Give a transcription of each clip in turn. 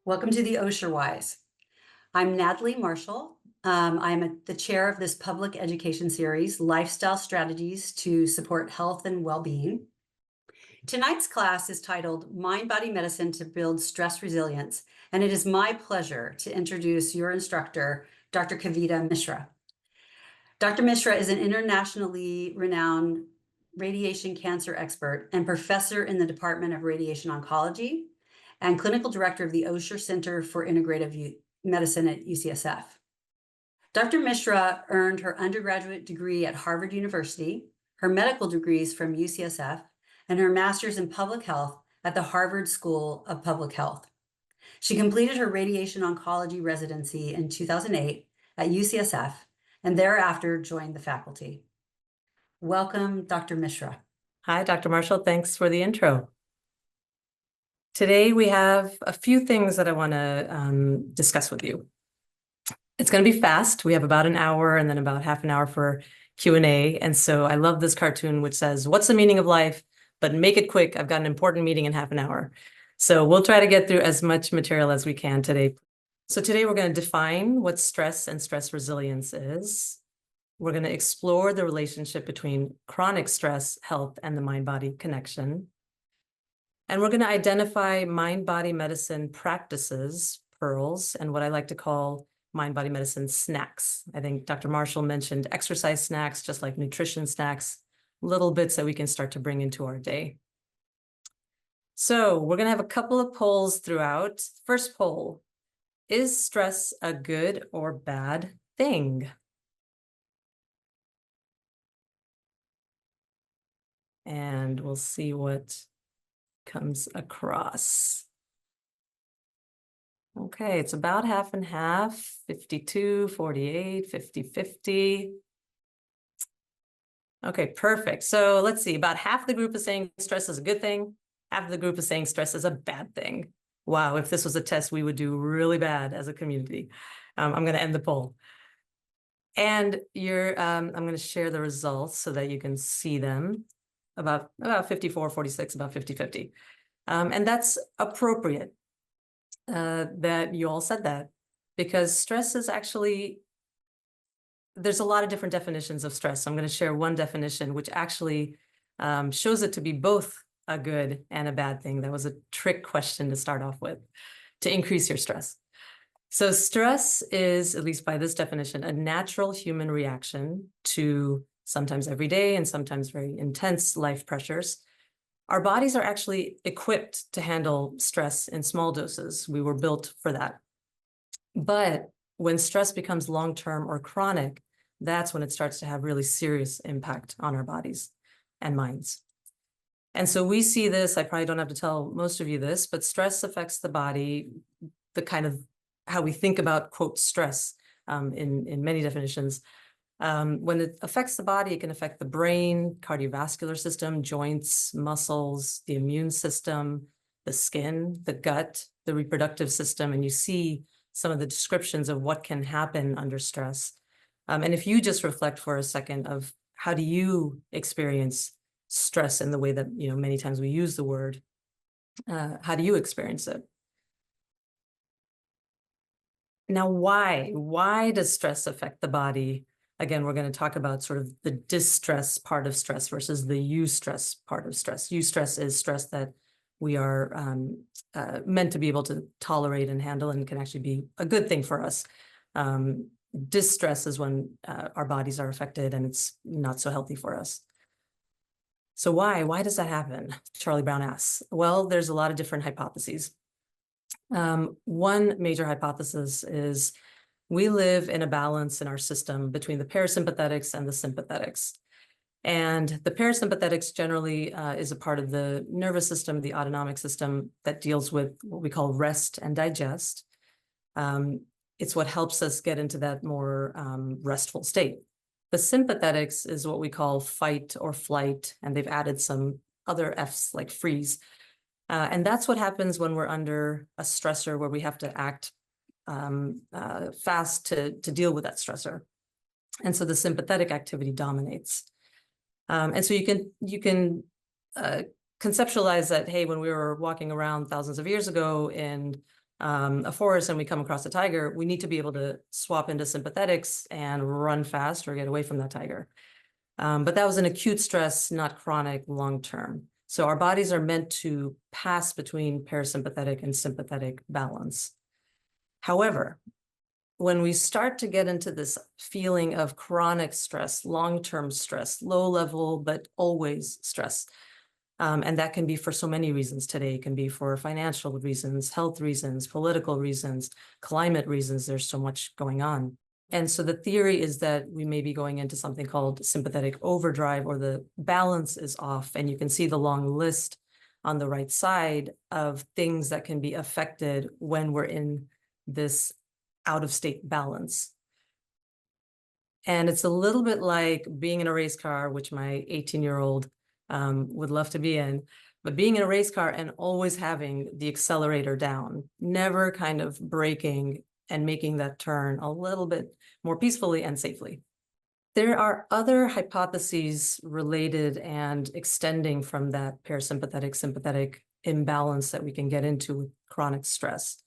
Welcome to the Osher Wise. I'm Natalie Marshall. I'm the chair of this public education series, Lifestyle Strategies to Support Health and Well-Being. Tonight's class is titled Mind-Body Medicine to Build Stress Resilience, and it is my pleasure to introduce your instructor, Dr. Kavita Mishra. Dr. Mishra is an internationally renowned radiation cancer expert and professor in the Department of Radiation Oncology and clinical director of the Osher Center for Integrative Medicine at UCSF. Dr. Mishra earned her undergraduate degree at Harvard University, her medical degrees from UCSF, and her master's in public health at the Harvard School of Public Health. She completed her radiation oncology residency in 2008 at UCSF and thereafter joined the faculty. Welcome, Dr. Mishra. Hi, Dr. Marshall. Thanks for the intro. Today, we have a few things that I want to discuss with you. It's going to be fast. We have about an hour and then about half an hour for Q&A. And so I love this cartoon, which says, what's the meaning of life? But make it quick. I've got an important meeting in half an hour. So we'll try to get through as much material as we can today. So today, we're going to define what stress and stress resilience is. We're going to explore the relationship between chronic stress, health, and the mind-body connection. And we're going to identify mind-body medicine practices, pearls, and what I like to call mind-body medicine snacks. I think Dr. Marshall mentioned exercise snacks, just like nutrition snacks, little bits that we can start to bring into our day. So we're going to have a couple of polls throughout. First poll, is stress a good or bad thing? And we'll see what comes across. Okay, it's about half and half, 52, 48, 50, 50. Okay, perfect. So let's see, about half the group is saying stress is a good thing. Half of the group is saying stress is a bad thing. Wow, if this was a test, we would do really bad as a community. I'm going to end the poll. And I'm going to share the results so that you can see them. About 54, 46, about 50, 50. And that's appropriate that you all said that, because stress is actually, there's a lot of different definitions of stress. So I'm going to share one definition, which actually shows it to be both a good and a bad thing. That was a trick question to start off with, to increase your stress. So stress is, at least by this definition, a natural human reaction to sometimes everyday and sometimes very intense life pressures. Our bodies are actually equipped to handle stress in small doses. We were built for that. But when stress becomes long-term or chronic, that's when it starts to have really serious impact on our bodies and minds. And so we see this, I probably don't have to tell most of you this, but stress affects the body, the kind of how we think about, quote, stress in many definitions. When it affects the body, it can affect the brain, cardiovascular system, joints, muscles, the immune system, the skin, the gut, the reproductive system, and you see some of the descriptions of what can happen under stress. And if you just reflect for a second of how do you experience stress in the way that, many times we use the word, how do you experience it? Now, why? Why does stress affect the body? Again, we're going to talk about sort of the distress part of stress versus the eustress part of stress. Eustress is stress that we are meant to be able to tolerate and handle and can actually be a good thing for us. Distress is when our bodies are affected and it's not so healthy for us. So why? Why does that happen? Charlie Brown asks. Well, there's a lot of different hypotheses. One major hypothesis is we live in a balance in our system between the parasympathetics and the sympathetics. And the parasympathetics generally is a part of the nervous system, the autonomic system that deals with what we call rest and digest. It's what helps us get into that more restful state. The sympathetics is what we call fight or flight, and they've added some other Fs like freeze. And that's what happens when we're under a stressor where we have to act fast to deal with that stressor. And so the sympathetic activity dominates. And so you can conceptualize that, hey, when we were walking around thousands of years ago in a forest and we come across a tiger, we need to be able to swap into sympathetics and run fast or get away from that tiger. But that was an acute stress, not chronic long-term. So our bodies are meant to pass between parasympathetic and sympathetic balance. However, when we start to get into this feeling of chronic stress, long-term stress, low level, but always stress, and that can be for so many reasons today. It can be for financial reasons, health reasons, political reasons, climate reasons. There's so much going on. And so the theory is that we may be going into something called sympathetic overdrive, or the balance is off. And you can see the long list on the right side of things that can be affected when we're in this out of state balance. And it's a little bit like being in a race car, which my 18-year-old would love to be in, but being in a race car and always having the accelerator down, never kind of braking and making that turn a little bit more peacefully and safely. There are other hypotheses related and extending from that parasympathetic sympathetic imbalance that we can get into with chronic stress.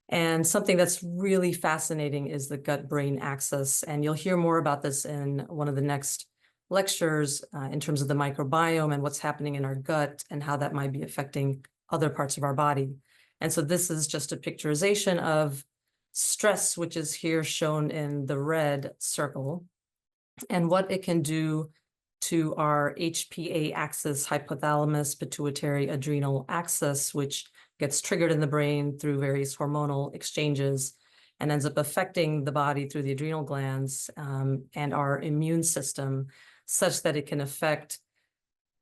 And something that's really fascinating is the gut-brain axis. And you'll hear more about this in one of the next lectures in terms of the microbiome and what's happening in our gut and how that might be affecting other parts of our body. And so this is just a picturization of stress, which is here shown in the red circle, and what it can do to our HPA axis, hypothalamus, pituitary, adrenal axis, which gets triggered in the brain through various hormonal exchanges and ends up affecting the body through the adrenal glands and our immune system, such that it can affect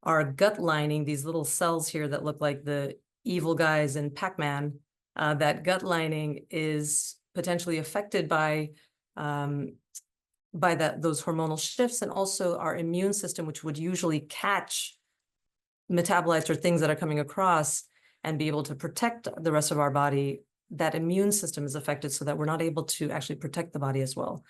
our gut lining, these little cells here that look like the evil guys in Pac-Man. That gut lining is potentially affected by those hormonal shifts, and also our immune system, which would usually catch metabolites or things that are coming across and be able to protect the rest of our body. That immune system is affected so that we're not able to actually protect the body as well.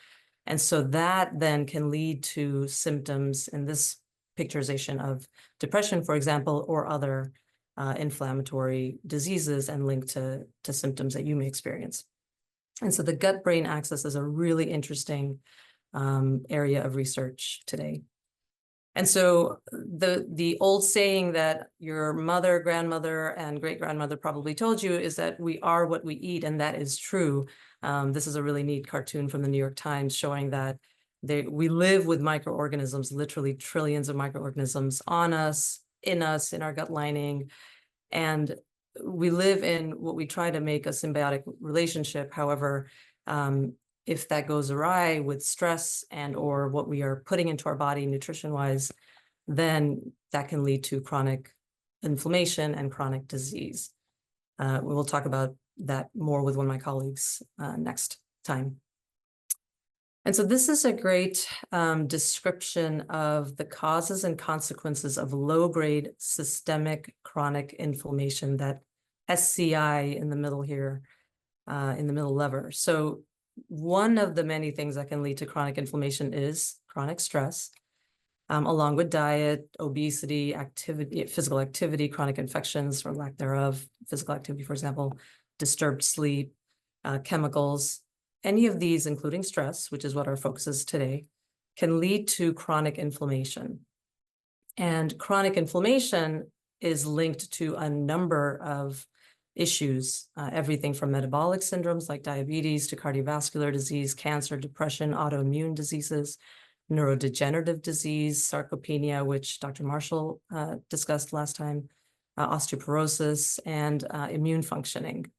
And so that then can lead to symptoms in this picturization of depression, for example, or other inflammatory diseases and linked to symptoms that you may experience. And so the gut-brain axis is a really interesting area of research today. And so the old saying that your mother, grandmother, and great-grandmother probably told you is that we are what we eat, and that is true. This is a really neat cartoon from the New York Times showing that we live with microorganisms, literally trillions of microorganisms on us, in our gut lining, and we live in what we try to make a symbiotic relationship. However, if that goes awry with stress and or what we are putting into our body nutrition-wise, then that can lead to chronic inflammation and chronic disease. We will talk about that more with one of my colleagues next time. And so this is a great description of the causes and consequences of low-grade systemic chronic inflammation, that SCI in the middle here, in the middle lever. So one of the many things that can lead to chronic inflammation is chronic stress, along with diet, obesity, activity, physical activity, chronic infections or lack thereof, physical activity, for example, disturbed sleep, chemicals. Any of these, including stress, which is what our focus is today, can lead to chronic inflammation. And chronic inflammation is linked to a number of issues, everything from metabolic syndromes like diabetes to cardiovascular disease, cancer, depression, autoimmune diseases, neurodegenerative disease, sarcopenia, which Dr. Marshall discussed last time, osteoporosis, and immune functioning.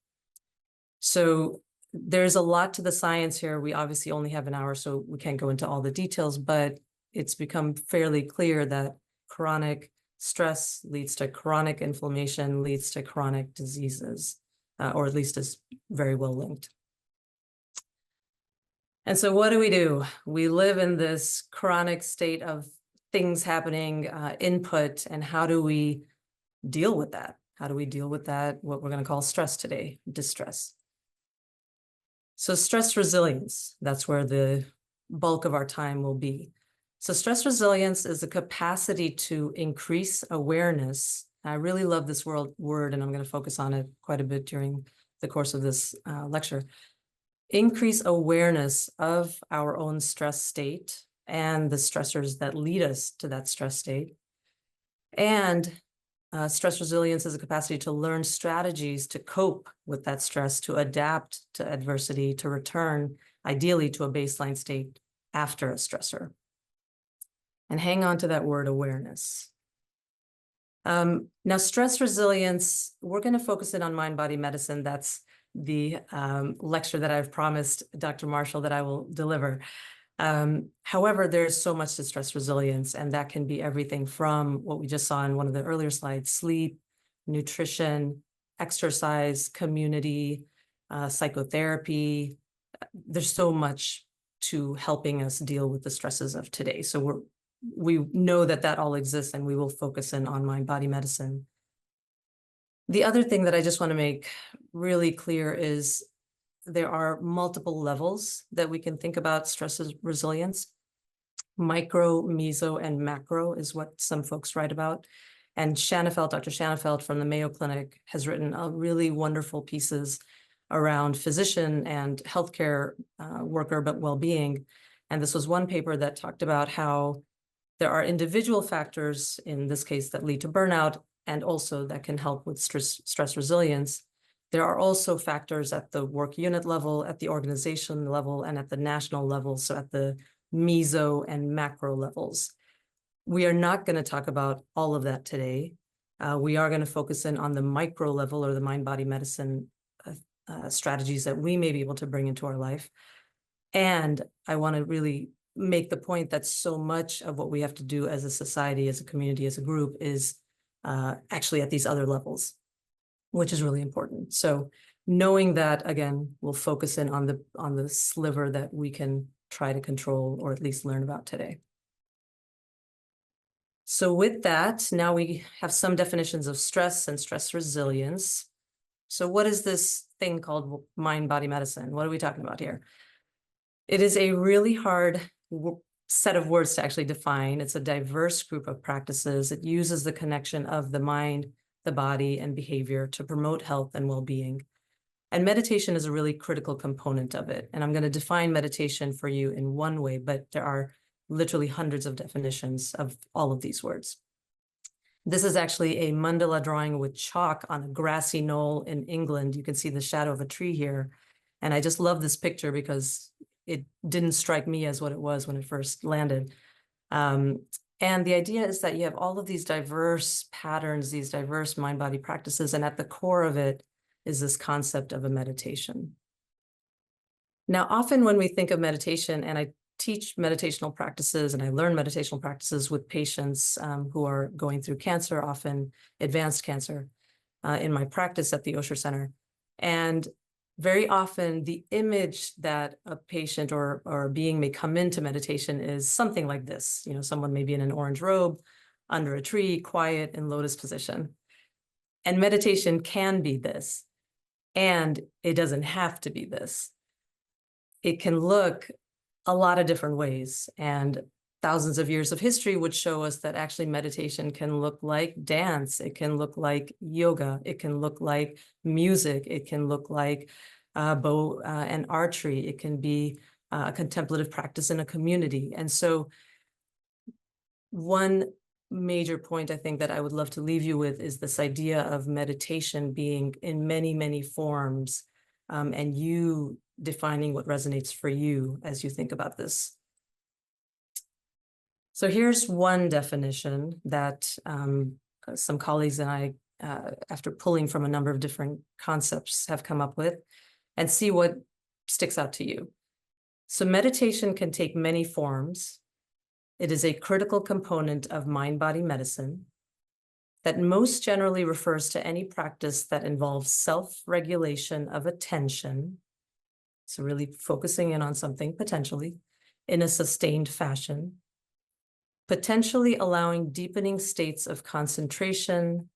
So there's a lot to the science here. We obviously only have an hour, so we can't go into all the details, but it's become fairly clear that chronic stress leads to chronic inflammation, leads to chronic diseases, or at least is very well linked. And so what do? We live in this chronic state of things happening, input, and how do we deal with that? How do we deal with that, what we're going to call stress today, distress? So stress resilience, that's where the bulk of our time will be. So stress resilience is the capacity to increase awareness. I really love this word, and I'm going to focus on it quite a bit during the course of this lecture. Increase awareness of our own stress state and the stressors that lead us to that stress state. And stress resilience is a capacity to learn strategies to cope with that stress, to adapt to adversity, to return ideally to a baseline state after a stressor. And hang on to that word awareness. Now, stress resilience, we're going to focus in on mind-body medicine. That's the lecture that I've promised Dr. Marshall that I will deliver. However, there's so much to stress resilience, and that can be everything from what we just saw in one of the earlier slides: sleep, nutrition, exercise, community, psychotherapy. There's so much to helping us deal with the stresses of today. So we know that that all exists, and we will focus in on mind-body medicine. The other thing that I just want to make really clear is there are multiple levels that we can think about stress resilience. Micro, meso, and macro is what some folks write about. And Dr. Shanafelt from the Mayo Clinic has written a really wonderful pieces around physician and healthcare worker, but well-being. And this was one paper that talked about how there are individual factors, in this case, that lead to burnout, and also that can help with stress resilience. There are also factors at the work unit level, at the organization level, and at the national level, so at the meso and macro levels. We are not going to talk about all of that today. We are going to focus in on the micro level, or the mind-body medicine strategies that we may be able to bring into our life. And I want to really make the point that so much of what we have to do as a society, as a community, as a group is actually at these other levels, which is really important. So knowing that, again, we'll focus in on the sliver that we can try to control, or at least learn about today. So with that, now we have some definitions of stress and stress resilience. So what is this thing called mind-body medicine? What are we talking about here? It is a really hard set of words to actually define. It's a diverse group of practices. It uses the connection of the mind, the body, and behavior to promote health and well-being. And meditation is a really critical component of it. And I'm going to define meditation for you in one way, but there are literally hundreds of definitions of all of these words. This is actually a mandala drawing with chalk on a grassy knoll in England. You can see the shadow of a tree here. And I just love this picture because it didn't strike me as what it was when it first landed. And the idea is that you have all of these diverse patterns, these diverse mind-body practices, and at the core of it is this concept of a meditation. Now, often when we think of meditation, and I teach meditational practices and I learn meditational practices with patients who are going through cancer, often advanced cancer, in my practice at the Osher Center. And very often the image that a patient or a being may come into meditation is something like this. You know, someone may be in an orange robe, under a tree, quiet, in lotus position. And meditation can be this, and it doesn't have to be this. It can look a lot of different ways, and thousands of years of history would show us that actually meditation can look like dance. It can look like yoga. It can look like music. It can look like bow and archery. It can be a contemplative practice in a community. And so one major point I think that I would love to leave you with is this idea of meditation being in many, many forms, and you defining what resonates for you as you think about this. So here's one definition that some colleagues and I, after pulling from a number of different concepts, have come up with, and see what sticks out to you. So meditation can take many forms. It is a critical component of mind-body medicine that most generally refers to any practice that involves self-regulation of attention. So really focusing in on something potentially in a sustained fashion, potentially allowing deepening states of concentration,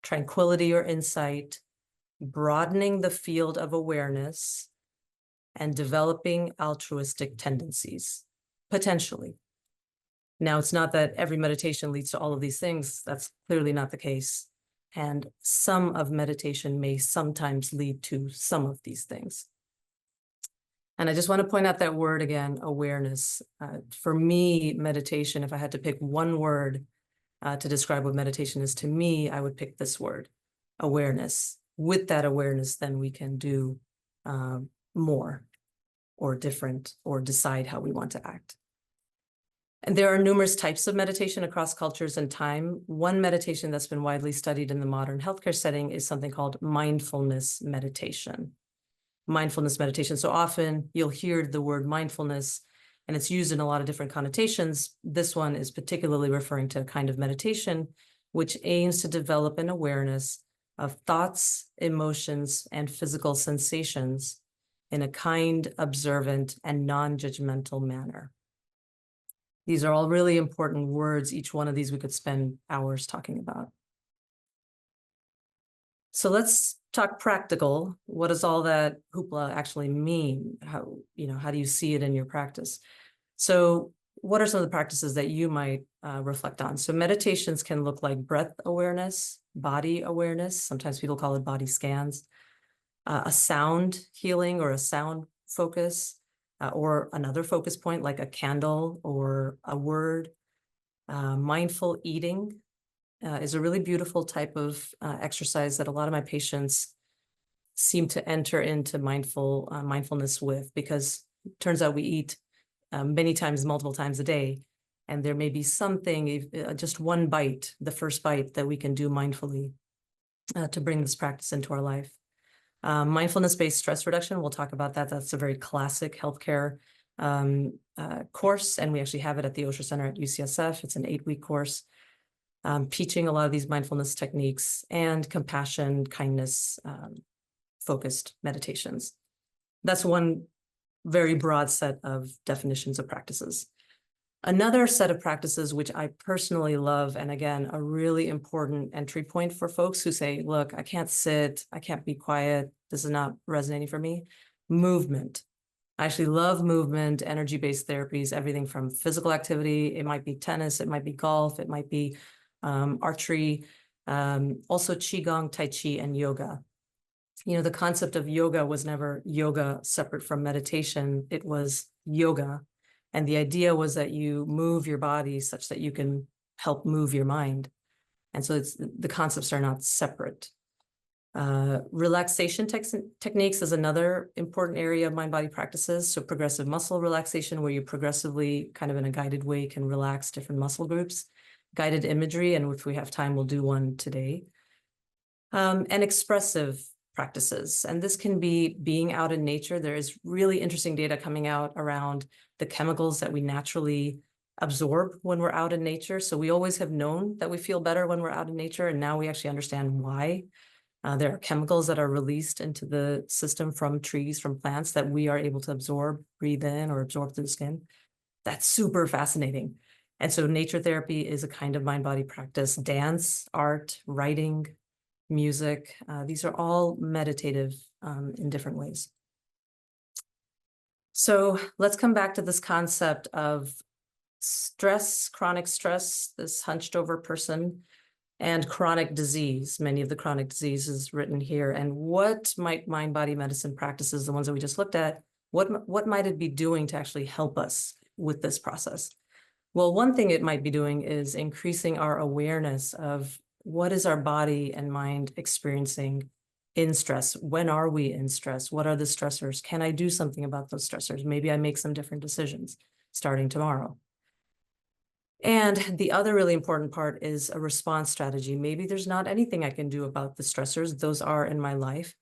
tranquility, or insight, broadening the field of awareness, and developing altruistic tendencies, potentially. Now, it's not that every meditation leads to all of these things. That's clearly not the case. and some of meditation may sometimes lead to some of these things. And I just want to point out that word again, awareness. For me, meditation, if I had to pick one word to describe what meditation is to me, I would pick this word, awareness. With that awareness, then we can do more or different or decide how we want to act. And there are numerous types of meditation across cultures and time. One meditation that's been widely studied in the modern healthcare setting is something called mindfulness meditation. Mindfulness meditation. So often you'll hear the word mindfulness and it's used in a lot of different connotations. This one is particularly referring to a kind of meditation which aims to develop an awareness of thoughts, emotions, and physical sensations in a kind, observant, and non-judgmental manner. These are all really important words. Each one of these we could spend hours talking about. So let's talk practical. What does all that hoopla actually mean? How do you see it in your practice? So what are some of the practices that you might reflect on? So meditations can look like breath awareness, body awareness. Sometimes people call it body scans, a sound healing or a sound focus, or another focus point like a candle or a word. Mindful eating is a really beautiful type of exercise that a lot of my patients seem to enter into mindfulness with, because it turns out we eat many times, multiple times a day, and there may be something, just one bite, the first bite, that we can do mindfully to bring this practice into our life. Mindfulness-based stress reduction, we'll talk about that. That's a very classic healthcare course, and we actually have it at the Osher Center at UCSF. It's an 8-week course. Teaching a lot of these mindfulness techniques and compassion, kindness, focused meditations. That's one very broad set of definitions of practices. Another set of practices, which I personally love, and again, a really important entry point for folks who say, look, I can't sit, I can't be quiet, this is not resonating for me, movement. I actually love movement, energy-based therapies, everything from physical activity. It might be tennis, it might be golf, it might be archery, also Qigong, Tai Chi, and yoga. The concept of yoga was never yoga separate from meditation. It was yoga. And the idea was that you move your body such that you can help move your mind. And so the concepts are not separate. Relaxation techniques is another important area of mind-body practices. So progressive muscle relaxation, where you progressively, kind of in a guided way, can relax different muscle groups. Guided imagery, and if we have time, we'll do one today. And expressive practices. And this can be being out in nature. There is really interesting data coming out around the chemicals that we naturally absorb when we're out in nature. So we always have known that we feel better when we're out in nature, and now we actually understand why. There are chemicals that are released into the system from trees, from plants, that we are able to absorb, breathe in, or absorb through the skin. That's super fascinating. And so nature therapy is a kind of mind-body practice. Dance, art, writing, music, these are all meditative in different ways. So let's come back to this concept of stress, chronic stress, this hunched over person, and chronic disease, many of the chronic diseases written here. And what might mind-body medicine practices, the ones that we just looked at, what might it be doing to actually help us with this process? Well, one thing it might be doing is increasing our awareness of what is our body and mind experiencing in stress. When are we in stress? What are the stressors? Can I do something about those stressors? Maybe I make some different decisions starting tomorrow. And the other really important part is a response strategy. Maybe there's not anything I can do about the stressors. Those are in my life.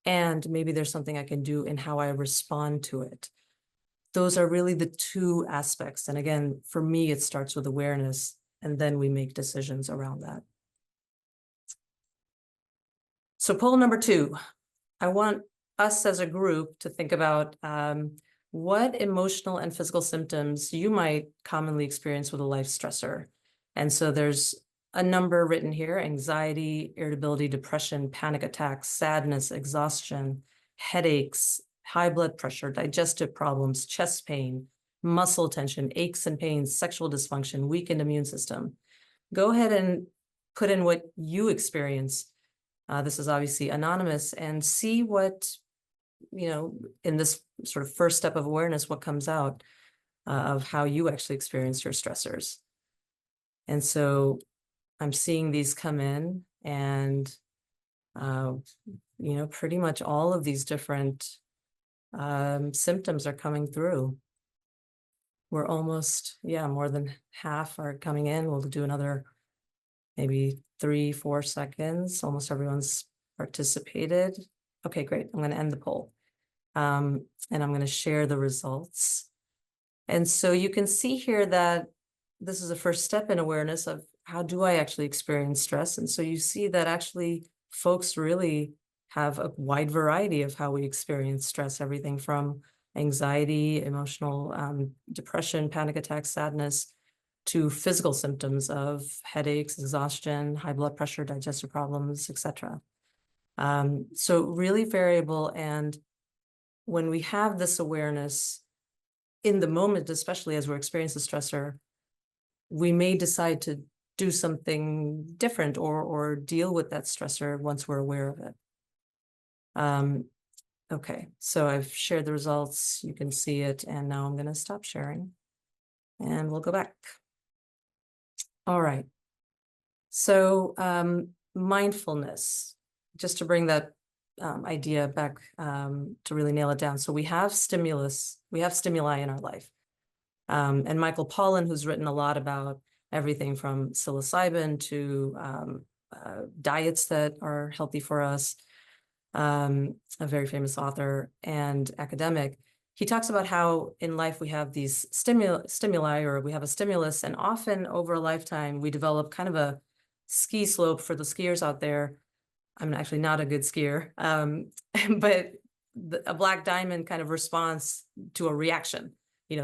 And maybe there's something I can do in how I respond to it. Those are really the two aspects. And again, for me, it starts with awareness, and then we make decisions around that. So poll number 2, I want us as a group to think about what emotional and physical symptoms you might commonly experience with a life stressor. And so there's a number written here: anxiety, irritability, depression, panic attacks, sadness, exhaustion, headaches, high blood pressure, digestive problems, chest pain, muscle tension, aches and pains, sexual dysfunction, weakened immune system. Go ahead and put in what you experience. This is obviously anonymous, and see what, in this sort of first step of awareness, what comes out of how you actually experience your stressors. And so I'm seeing these come in, and, pretty much all of these different symptoms are coming through. We're almost, more than half are coming in. We'll do another maybe 3-4 seconds. Almost everyone's participated. Okay, great. I'm going to end the poll. And I'm going to share the results. And so you can see here that this is a first step in awareness of how do I actually experience stress. And so you see that actually folks really have a wide variety of how we experience stress, everything from anxiety, emotional depression, panic attacks, sadness, to physical symptoms of headaches, exhaustion, high blood pressure, digestive problems, etc. So really variable. And when we have this awareness in the moment, especially as we're experiencing the stressor, we may decide to do something different or deal with that stressor once we're aware of it. Okay, so I've shared the results. You can see it. And now I'm going to stop sharing and we'll go back. All right. So mindfulness, just to bring that idea back to really nail it down. So we have stimuli in our life. And Michael Pollan, who's written a lot about everything from psilocybin to diets that are healthy for us, a very famous author and academic, he talks about how in life we have these stimuli, or we have a stimulus, and often over a lifetime we develop kind of a ski slope. For the skiers out there, I'm actually not a good skier, but a black diamond kind of responds to a reaction.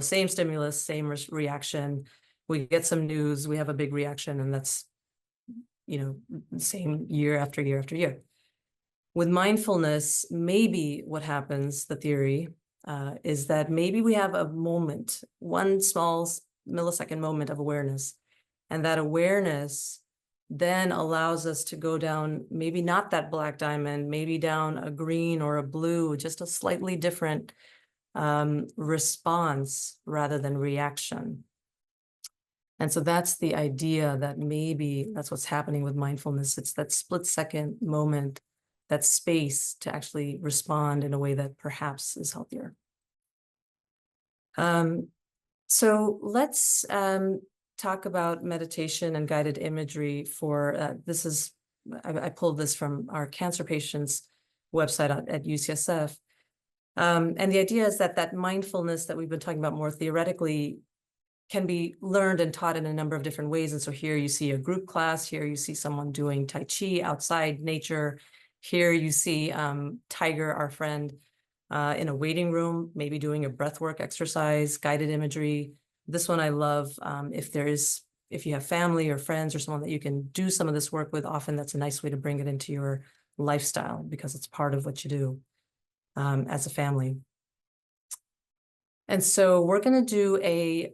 Same stimulus, same reaction. We get some news, we have a big reaction, and that's, same year after year after year. With mindfulness, maybe what happens, the theory, is that maybe we have a moment, one small millisecond moment of awareness, and that awareness then allows us to go down, maybe not that black diamond, maybe down a green or a blue, just a slightly different response rather than reaction. And so that's the idea, that maybe that's what's happening with mindfulness. It's that split-second moment, that space to actually respond in a way that perhaps is healthier. So let's talk about meditation and guided imagery for, I pulled this from our cancer patients website at UCSF. And the idea is that mindfulness that we've been talking about more theoretically can be learned and taught in a number of different ways. And so here you see a group class, here you see someone doing Tai Chi outside nature. Here you see Tiger, our friend, in a waiting room, maybe doing a breathwork exercise, guided imagery. This one I love. If you have family or friends or someone that you can do some of this work with, often that's a nice way to bring it into your lifestyle because it's part of what you do as a family. And so we're going to do a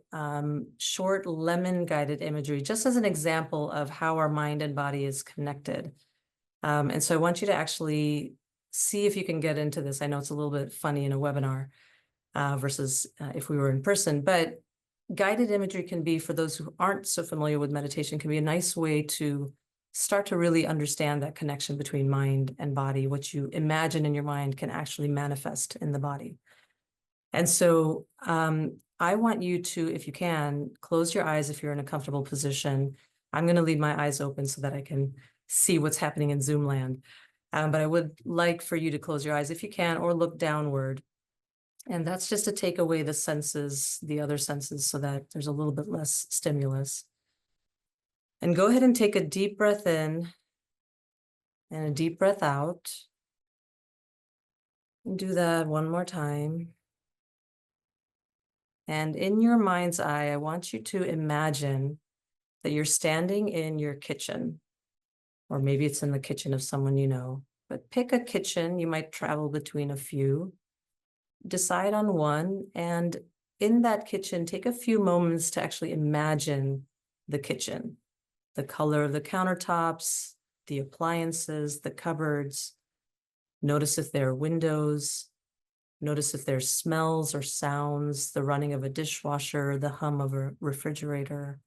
short lemon guided imagery, just as an example of how our mind and body is connected. And so I want you to actually see if you can get into this. I know it's a little bit funny in a webinar versus if we were in person, but guided imagery can be, for those who aren't so familiar with meditation, can be a nice way to start to really understand that connection between mind and body. What you imagine in your mind can actually manifest in the body. And so I want you to, if you can, close your eyes if you're in a comfortable position. I'm going to leave my eyes open so that I can see what's happening in Zoom land. But I would like for you to close your eyes if you can, or look downward. And that's just to take away the senses, the other senses, so that there's a little bit less stimulus. And go ahead and take a deep breath in and a deep breath out. And do that one more time. And in your mind's eye, I want you to imagine that you're standing in your kitchen, or maybe it's in the kitchen of someone you know, but pick a kitchen. You might travel between a few. Decide on one, and in that kitchen, take a few moments to actually imagine the kitchen the color of the countertops, the appliances, the cupboards. Notice if there are windows. Notice if there's smells or sounds, the running of a dishwasher, the hum of a refrigerator.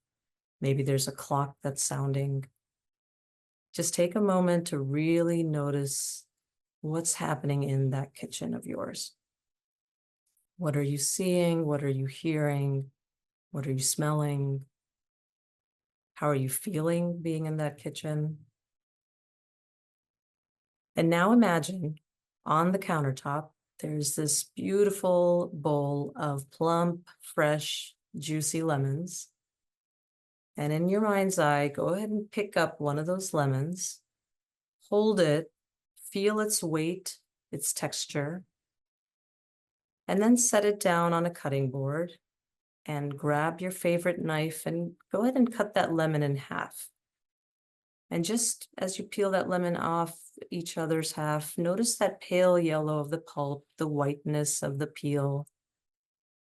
Maybe there's a clock that's sounding. Just take a moment to really notice what's happening in that kitchen of yours. What are you seeing? What are you hearing? What are you smelling? How are you feeling being in that kitchen? And now imagine on the countertop, there's this beautiful bowl of plump, fresh, juicy lemons. And in your mind's eye, go ahead and pick up one of those lemons, hold it, feel its weight, its texture, and then set it down on a cutting board and grab your favorite knife and go ahead and cut that lemon in half. And just as you peel that lemon off each other's half, notice that pale yellow of the pulp, the whiteness of the peel.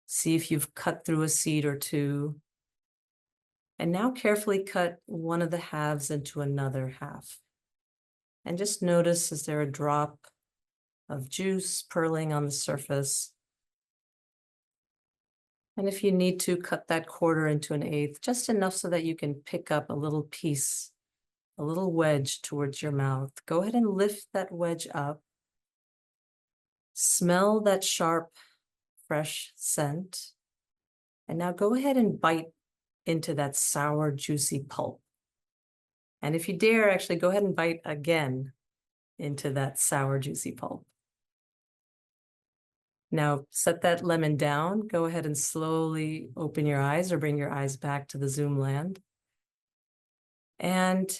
See if you've cut through a seed or two. And now carefully cut one of the halves into another half. And just notice, is there a drop of juice purling on the surface? And if you need to, cut that quarter into an eighth, just enough so that you can pick up a little piece, a little wedge towards your mouth. Go ahead and lift that wedge up. Smell that sharp, fresh scent. And now go ahead and bite into that sour, juicy pulp. And if you dare, actually go ahead and bite again into that sour, juicy pulp. Now set that lemon down. Go ahead and slowly open your eyes or bring your eyes back to the Zoom land. And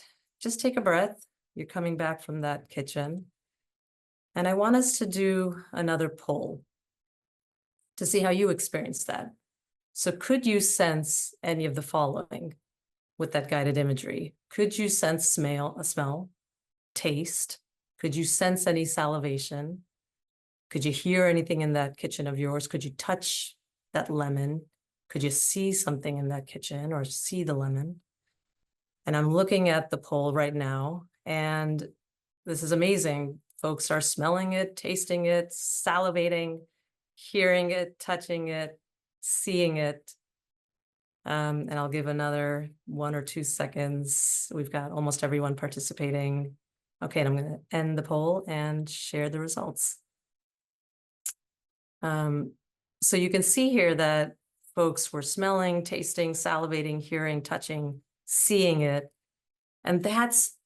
just take a breath. You're coming back from that kitchen. And I want us to do another poll to see how you experience that. So could you sense any of the following with that guided imagery? Could you sense a smell, taste? Could you sense any salivation? Could you hear anything in that kitchen of yours? Could you touch that lemon? Could you see something in that kitchen or see the lemon? And I'm looking at the poll right now, and this is amazing. Folks are smelling it, tasting it, salivating, hearing it, touching it, seeing it. And I'll give another 1 or 2 seconds. We've got almost everyone participating. Okay, and I'm going to end the poll and share the results. So you can see here that folks were smelling, tasting, salivating, hearing, touching, seeing it. And that's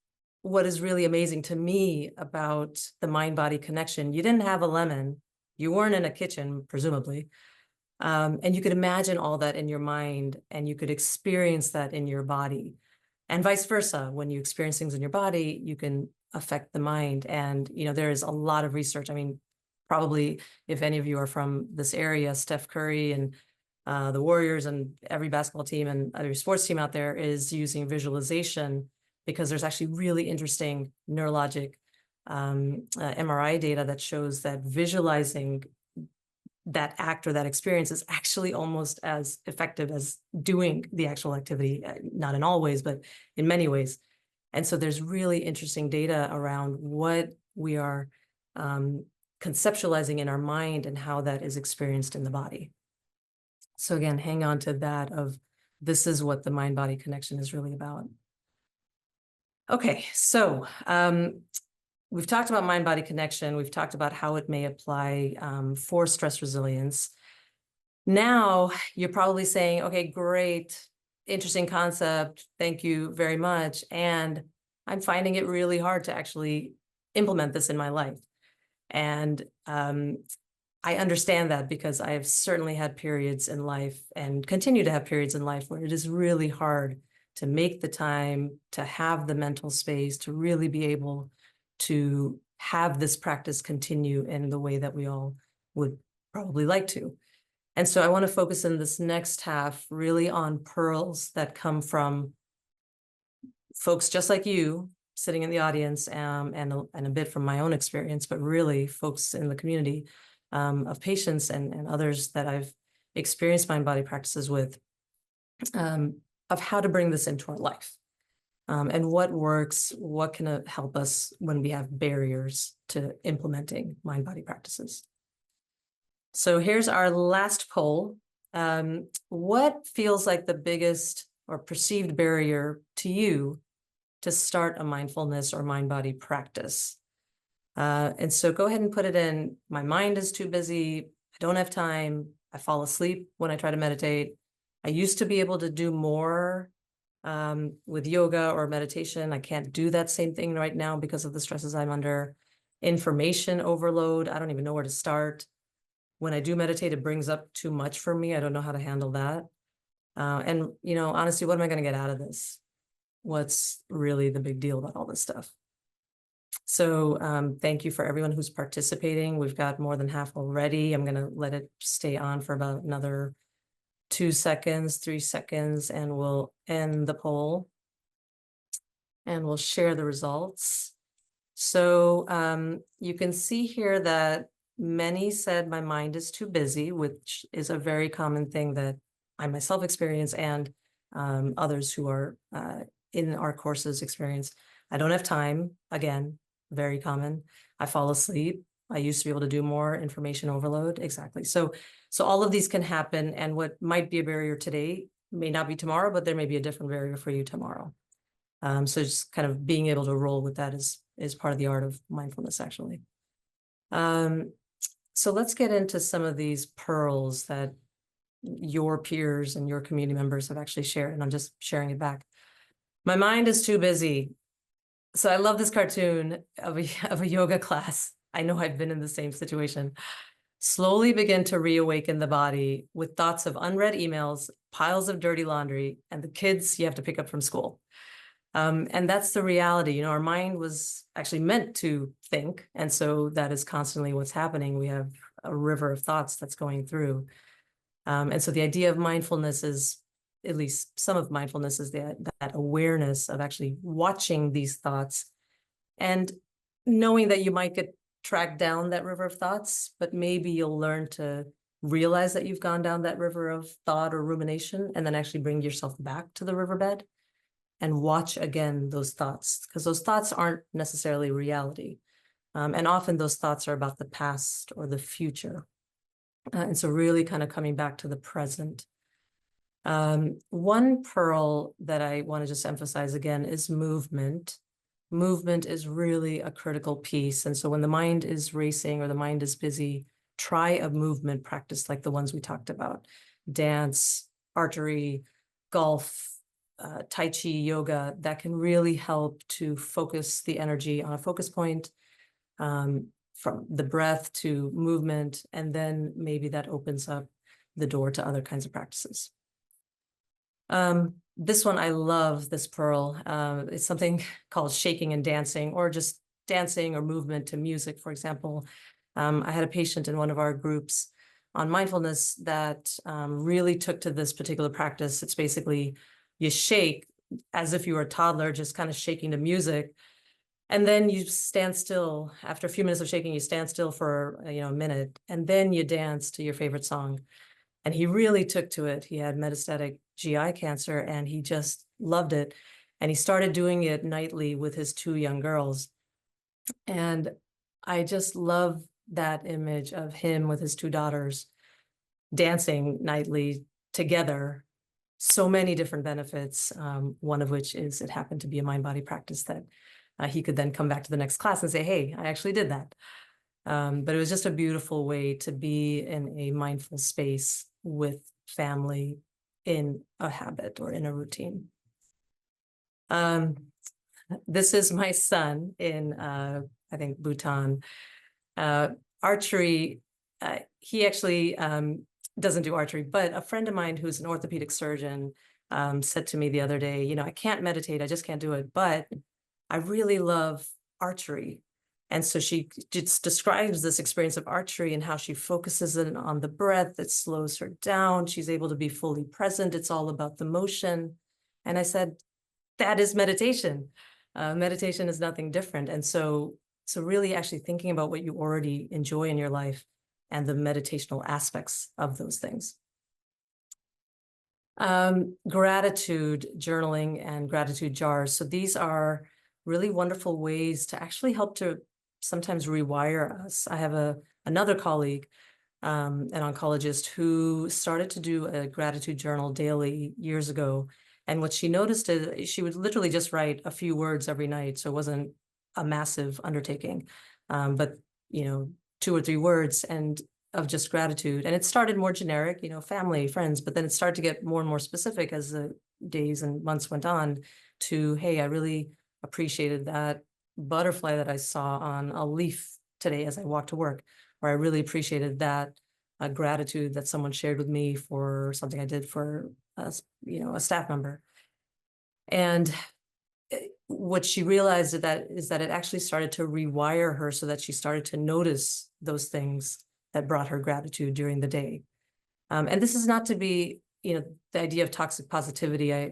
what is really amazing to me about the mind-body connection. You didn't have a lemon. You weren't in a kitchen, presumably. And you could imagine all that in your mind, and you could experience that in your body. And vice versa. When you experience things in your body, you can affect the mind. And, there is a lot of research. I mean, probably if any of you are from this area, Steph Curry and the Warriors and every basketball team and every sports team out there is using visualization, because there's actually really interesting neurologic MRI data that shows that visualizing that act or that experience is actually almost as effective as doing the actual activity, not in all ways, but in many ways. And so there's really interesting data around what we are conceptualizing in our mind and how that is experienced in the body. So again, hang on to that of this is what the mind-body connection is really about. Okay, so we've talked about mind-body connection. We've talked about how it may apply for stress resilience. Now you're probably saying, okay, great, interesting concept. Thank you very much. And I'm finding it really hard to actually implement this in my life. And I understand that, because I have certainly had periods in life and continue to have periods in life where it is really hard to make the time, to have the mental space, to really be able to have this practice continue in the way that we all would probably like to. And so I want to focus in this next half really on pearls that come from folks just like you sitting in the audience, and a bit from my own experience, but really folks in the community of patients and others that I've experienced mind-body practices with, of how to bring this into our life. and what works, what can help us when we have barriers to implementing mind-body practices. So here's our last poll. What feels like the biggest or perceived barrier to you to start a mindfulness or mind-body practice? And so go ahead and put it in. My mind is too busy. I don't have time. I fall asleep when I try to meditate. I used to be able to do more with yoga or meditation. I can't do that same thing right now because of the stresses I'm under. Information overload. I don't even know where to start. When I do meditate, it brings up too much for me. I don't know how to handle that. And, honestly, what am I going to get out of this? What's really the big deal about all this stuff? So thank you for everyone who's participating. We've got more than half already. I'm going to let it stay on for about another 2 seconds, 3 seconds, and we'll end the poll. And we'll share the results. So you can see here that many said my mind is too busy, which is a very common thing that I myself experience and others who are in our courses experience. I don't have time, again, very common. I fall asleep. I used to be able to do more. Information overload, exactly. So all of these can happen, and what might be a barrier today may not be tomorrow, but there may be a different barrier for you tomorrow. So just kind of being able to roll with that is part of the art of mindfulness, actually. So let's get into some of these pearls that your peers and your community members have actually shared, and I'm just sharing it back. My mind is too busy. So I love this cartoon of a yoga class. I know I've been in the same situation. Slowly begin to reawaken the body with thoughts of unread emails, piles of dirty laundry, and the kids you have to pick up from school. And that's the reality. Our mind was actually meant to think. And so that is constantly what's happening. We have a river of thoughts that's going through. And so the idea of mindfulness is, at least some of mindfulness is that awareness of actually watching these thoughts and knowing that you might get tracked down that river of thoughts, but maybe you'll learn to realize that you've gone down that river of thought or rumination and then actually bring yourself back to the riverbed and watch again those thoughts, because those thoughts aren't necessarily reality. And often those thoughts are about the past or the future. And so really kind of coming back to the present. One pearl that I want to just emphasize again is movement. Movement is really a critical piece. And so when the mind is racing or the mind is busy, try a movement practice like the ones we talked about. Dance, archery, golf, Tai Chi, yoga, that can really help to focus the energy on a focus point, from the breath to movement, and then maybe that opens up the door to other kinds of practices. This one, I love this pearl. It's something called shaking and dancing, or just dancing or movement to music, for example. I had a patient in one of our groups on mindfulness that really took to this particular practice. It's basically you shake as if you were a toddler, just kind of shaking to music. And then you stand still. After a few minutes of shaking, you stand still for a minute, and then you dance to your favorite song. And he really took to it. He had metastatic GI cancer, and he just loved it. And he started doing it nightly with his 2 young girls. And I just love that image of him with his 2 daughters dancing nightly together. So many different benefits, one of which is it happened to be a mind-body practice that he could then come back to the next class and say, hey, I actually did that. But it was just a beautiful way to be in a mindful space with family in a habit or in a routine. This is my son in, I think, Bhutan. Archery, he actually doesn't do archery, but a friend of mine who's an orthopedic surgeon said to me the other day, I can't meditate, I just can't do it, but I really love archery. And so she just describes this experience of archery and how she focuses in on the breath. It slows her down. She's able to be fully present. It's all about the motion. And I said, that is meditation. Meditation is nothing different. And so really actually thinking about what you already enjoy in your life and the meditational aspects of those things. Gratitude journaling and gratitude jars. So these are really wonderful ways to actually help to sometimes rewire us. I have another colleague, an oncologist, who started to do a gratitude journal daily years ago. And what she noticed is she would literally just write a few words every night. So it wasn't a massive undertaking, but, 2 or 3 words and of just gratitude. And it started more generic, family, friends, but then it started to get more and more specific as the days and months went on to, hey, I really appreciated that butterfly that I saw on a leaf today as I walked to work, or I really appreciated that gratitude that someone shared with me for something I did for a staff member. And what she realized is that it actually started to rewire her so that she started to notice those things that brought her gratitude during the day. And this is not to be, the idea of toxic positivity. I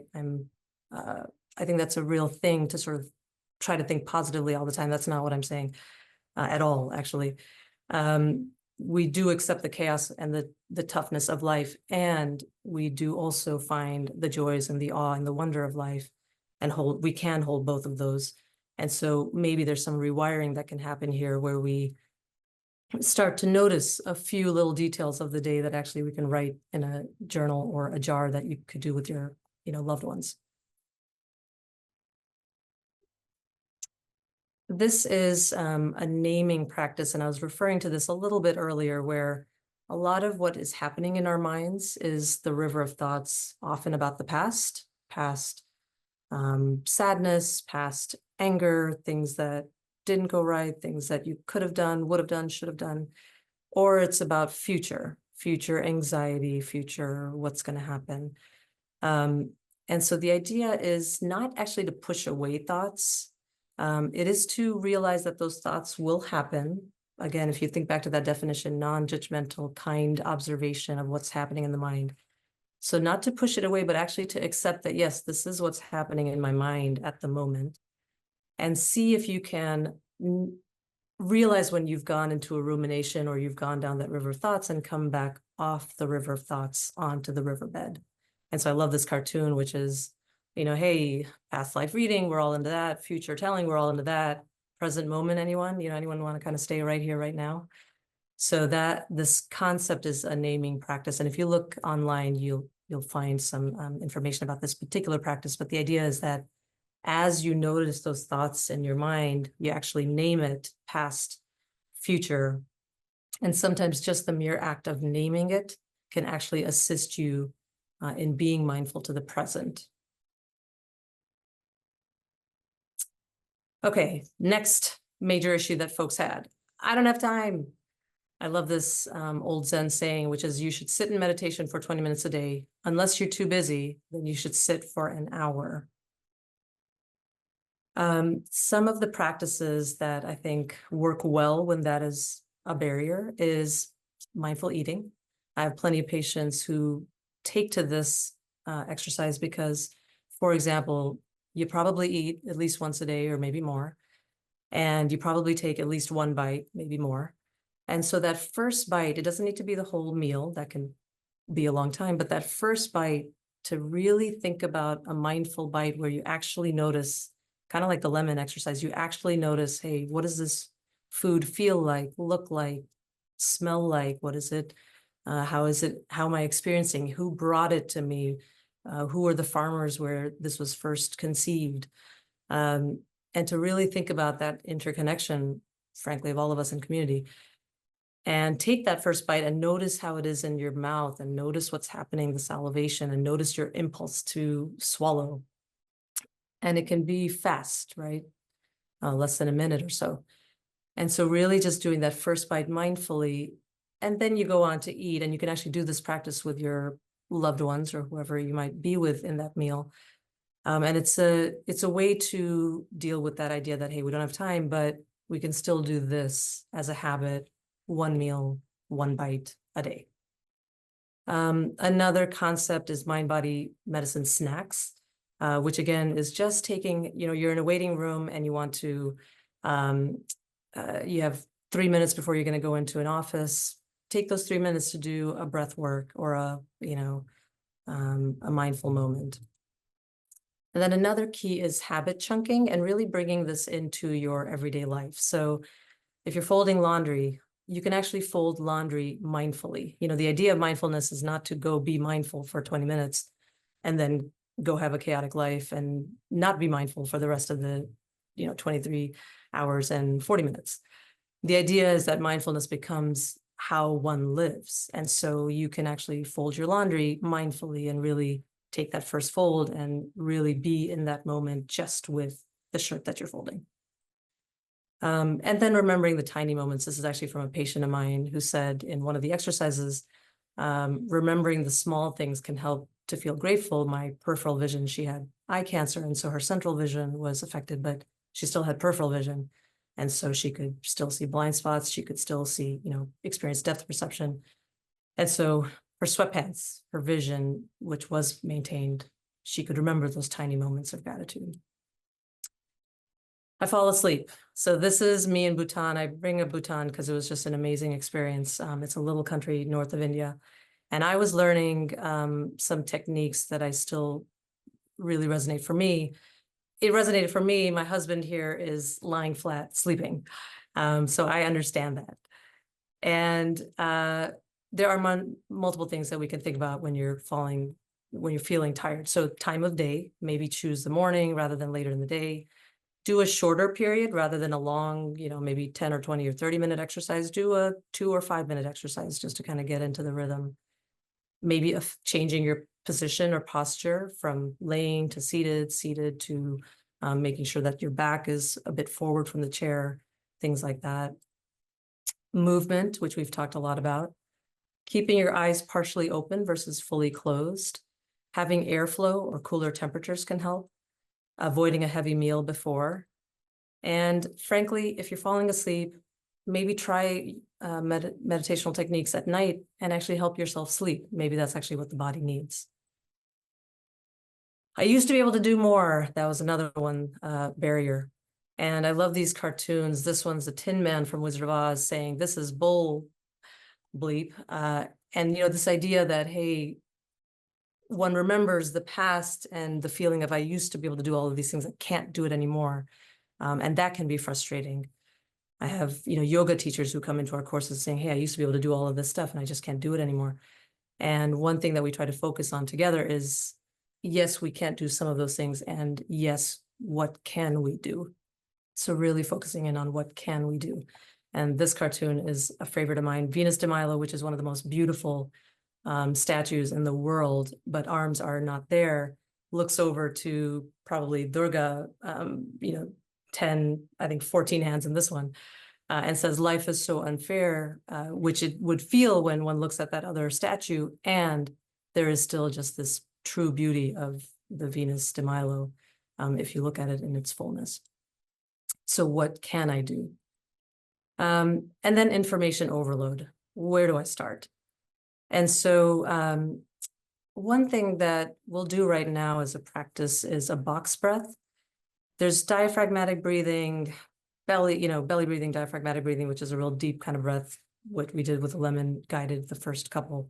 think that's a real thing to sort of try to think positively all the time. That's not what I'm saying at all, actually. We do accept the chaos and the toughness of life, and we do also find the joys and the awe and the wonder of life, and we can hold both of those. And so maybe there's some rewiring that can happen here where we start to notice a few little details of the day that actually we can write in a journal or a jar that you could do with your, loved ones. This is a naming practice, and I was referring to this a little bit earlier, where a lot of what is happening in our minds is the river of thoughts, often about the past sadness, past anger, things that didn't go right, things that you could have done, would have done, should have done, or it's about future anxiety, future what's going to happen. And so the idea is not actually to push away thoughts. It is to realize that those thoughts will happen. Again, if you think back to that definition, non-judgmental, kind observation of what's happening in the mind. So not to push it away, but actually to accept that, yes, this is what's happening in my mind at the moment. And see if you can realize when you've gone into a rumination or you've gone down that river of thoughts and come back off the river of thoughts onto the riverbed. And so I love this cartoon, which is, hey, past life reading, we're all into that. Future telling, we're all into that. Present moment, anyone? Anyone want to kind of stay right here, right now? So that this concept is a naming practice. And if you look online, you'll find some information about this particular practice. But the idea is that as you notice those thoughts in your mind, you actually name it past, future. And sometimes just the mere act of naming it can actually assist you in being mindful to the present. Okay, next major issue that folks had. I don't have time. I love this old Zen saying, which is you should sit in meditation for 20 minutes a day. Unless you're too busy, then you should sit for an hour. Some of the practices that I think work well when that is a barrier is mindful eating. I have plenty of patients who take to this exercise because, for example, you probably eat at least once a day or maybe more, and you probably take at least one bite, maybe more. And so that first bite, it doesn't need to be the whole meal, that can be a long time, but that first bite, to really think about a mindful bite where you actually notice, kind of like the lemon exercise, you actually notice, hey, what does this food feel like, look like, smell like? What is it? How is it? How am I experiencing? Who brought it to me? Who are the farmers where this was first conceived? And to really think about that interconnection, frankly, of all of us in community. And take that first bite and notice how it is in your mouth, and notice what's happening, the salivation, and notice your impulse to swallow. And it can be fast, right? Less than a minute or so. And so really just doing that first bite mindfully, and then you go on to eat, and you can actually do this practice with your loved ones or whoever you might be with in that meal. And it's a way to deal with that idea that, hey, we don't have time, but we can still do this as a habit, one meal, one bite a day. Another concept is mind-body medicine snacks, which again is just taking, you're in a waiting room and you want to, you have 3 minutes before you're going to go into an office. Take those 3 minutes to do a breath work or a mindful moment. And then another key is habit chunking and really bringing this into your everyday life. So if you're folding laundry, you can actually fold laundry mindfully. You know, the idea of mindfulness is not to go be mindful for 20 minutes and then go have a chaotic life and not be mindful for the rest of the, 23 hours and 40 minutes. The idea is that mindfulness becomes how one lives. And so you can actually fold your laundry mindfully and really take that first fold and really be in that moment just with the shirt that you're folding. And then remembering the tiny moments. This is actually from a patient of mine who said in one of the exercises, remembering the small things can help to feel grateful. My peripheral vision, she had eye cancer, and so her central vision was affected, but she still had peripheral vision. And so she could still see blind spots. She could still see, experience depth perception. And so her sweatpants, her vision, which was maintained, she could remember those tiny moments of gratitude. I fall asleep. So this is me in Bhutan. I bring up Bhutan because it was just an amazing experience. It's a little country north of India. And I was learning some techniques that I still really resonate for me. It resonated for me. My husband here is lying flat, sleeping. So I understand that. And there are multiple things that we can think about when you're feeling tired. So time of day, maybe choose the morning rather than later in the day. Do a shorter period rather than a long, maybe 10 or 20 or 30-minute exercise. Do a 2 or 5-minute exercise just to kind of get into the rhythm. Maybe changing your position or posture from laying to seated to making sure that your back is a bit forward from the chair, things like that. Movement, which we've talked a lot about. Keeping your eyes partially open versus fully closed. Having airflow or cooler temperatures can help. Avoiding a heavy meal before. And frankly, if you're falling asleep, maybe try meditational techniques at night and actually help yourself sleep. Maybe that's actually what the body needs. I used to be able to do more. That was another one, barrier. And I love these cartoons. This one's the Tin Man from Wizard of Oz saying, "This is bull bleep." And this idea that, hey, one remembers the past and the feeling of I used to be able to do all of these things, I can't do it anymore. And that can be frustrating. I have, yoga teachers who come into our courses saying, hey, I used to be able to do all of this stuff and I just can't do it anymore. And one thing that we try to focus on together is, yes, we can't do some of those things. And yes, what can we do? So really focusing in on what can we do? And this cartoon is a favorite of mine, Venus de Milo, which is one of the most beautiful statues in the world, but arms are not there, looks over to probably Durga, 10, I think 14 hands in this one, and says, life is so unfair, which it would feel when one looks at that other statue. And there is still just this true beauty of the Venus de Milo, if you look at it in its fullness. So what can I do? And then information overload. Where do I start? And so one thing that we'll do right now as a practice is a box breath. There's diaphragmatic breathing, belly breathing, diaphragmatic breathing, which is a real deep kind of breath, what we did with the lemon guided the first couple.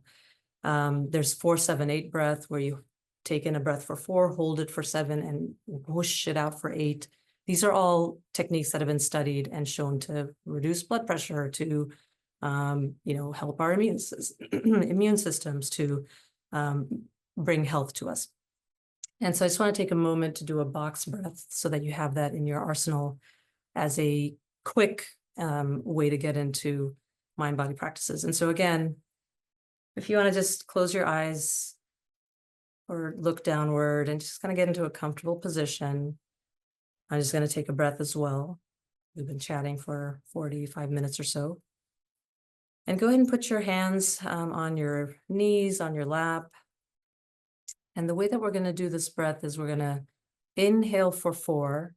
There's 4-7-8 breath, where you take in a breath for 4, hold it for 7, and whoosh it out for 8. These are all techniques that have been studied and shown to reduce blood pressure, to help our immune systems, to bring health to us. And so I just want to take a moment to do a box breath so that you have that in your arsenal as a quick way to get into mind-body practices. And so again, if you want to just close your eyes or look downward and just kind of get into a comfortable position, I'm just going to take a breath as well. We've been chatting for 45 minutes or so. And go ahead and put your hands on your knees, on your lap. And the way that we're going to do this breath is we're going to inhale for 4,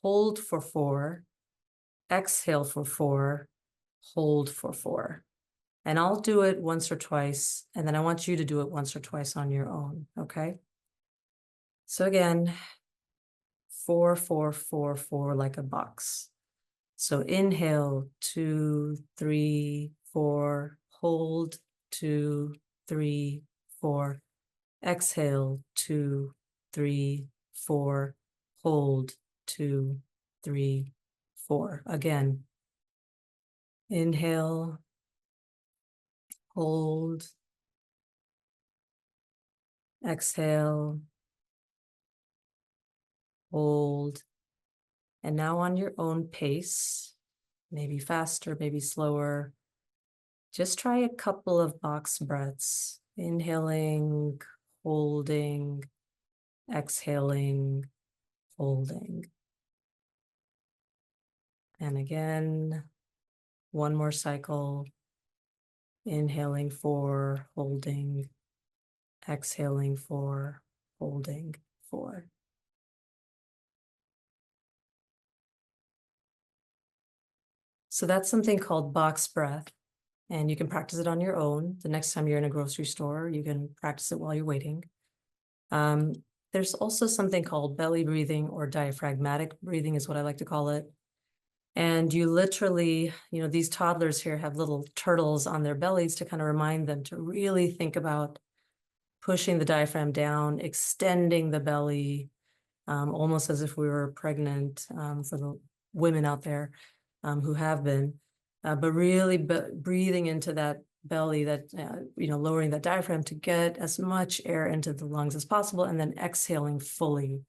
hold for 4, exhale for 4, hold for 4. And I'll do it once or twice, and then I want you to do it once or twice on your own, okay? So again, 4, 4, 4, 4, like a box. So inhale, 2, 3, 4, hold, 2, 3, 4, Exhale, 2, 3, 4. Hold, 2, 3, 4. Again. Inhale, hold, exhale, hold, and now on your own pace, maybe faster, maybe slower, just try a couple of box breaths, inhaling, holding, exhaling, holding. And again, one more cycle, inhaling 4, holding, exhaling 4, holding 4. So that's something called box breath, and you can practice it on your own. The next time you're in a grocery store, you can practice it while you're waiting. There's also something called belly breathing, or diaphragmatic breathing is what I like to call it. And you literally, these toddlers here have little turtles on their bellies to kind of remind them to really think about pushing the diaphragm down, extending the belly, almost as if we were pregnant, for the women out there who have been, but really breathing into that belly, that, lowering that diaphragm to get as much air into the lungs as possible, and then exhaling fully.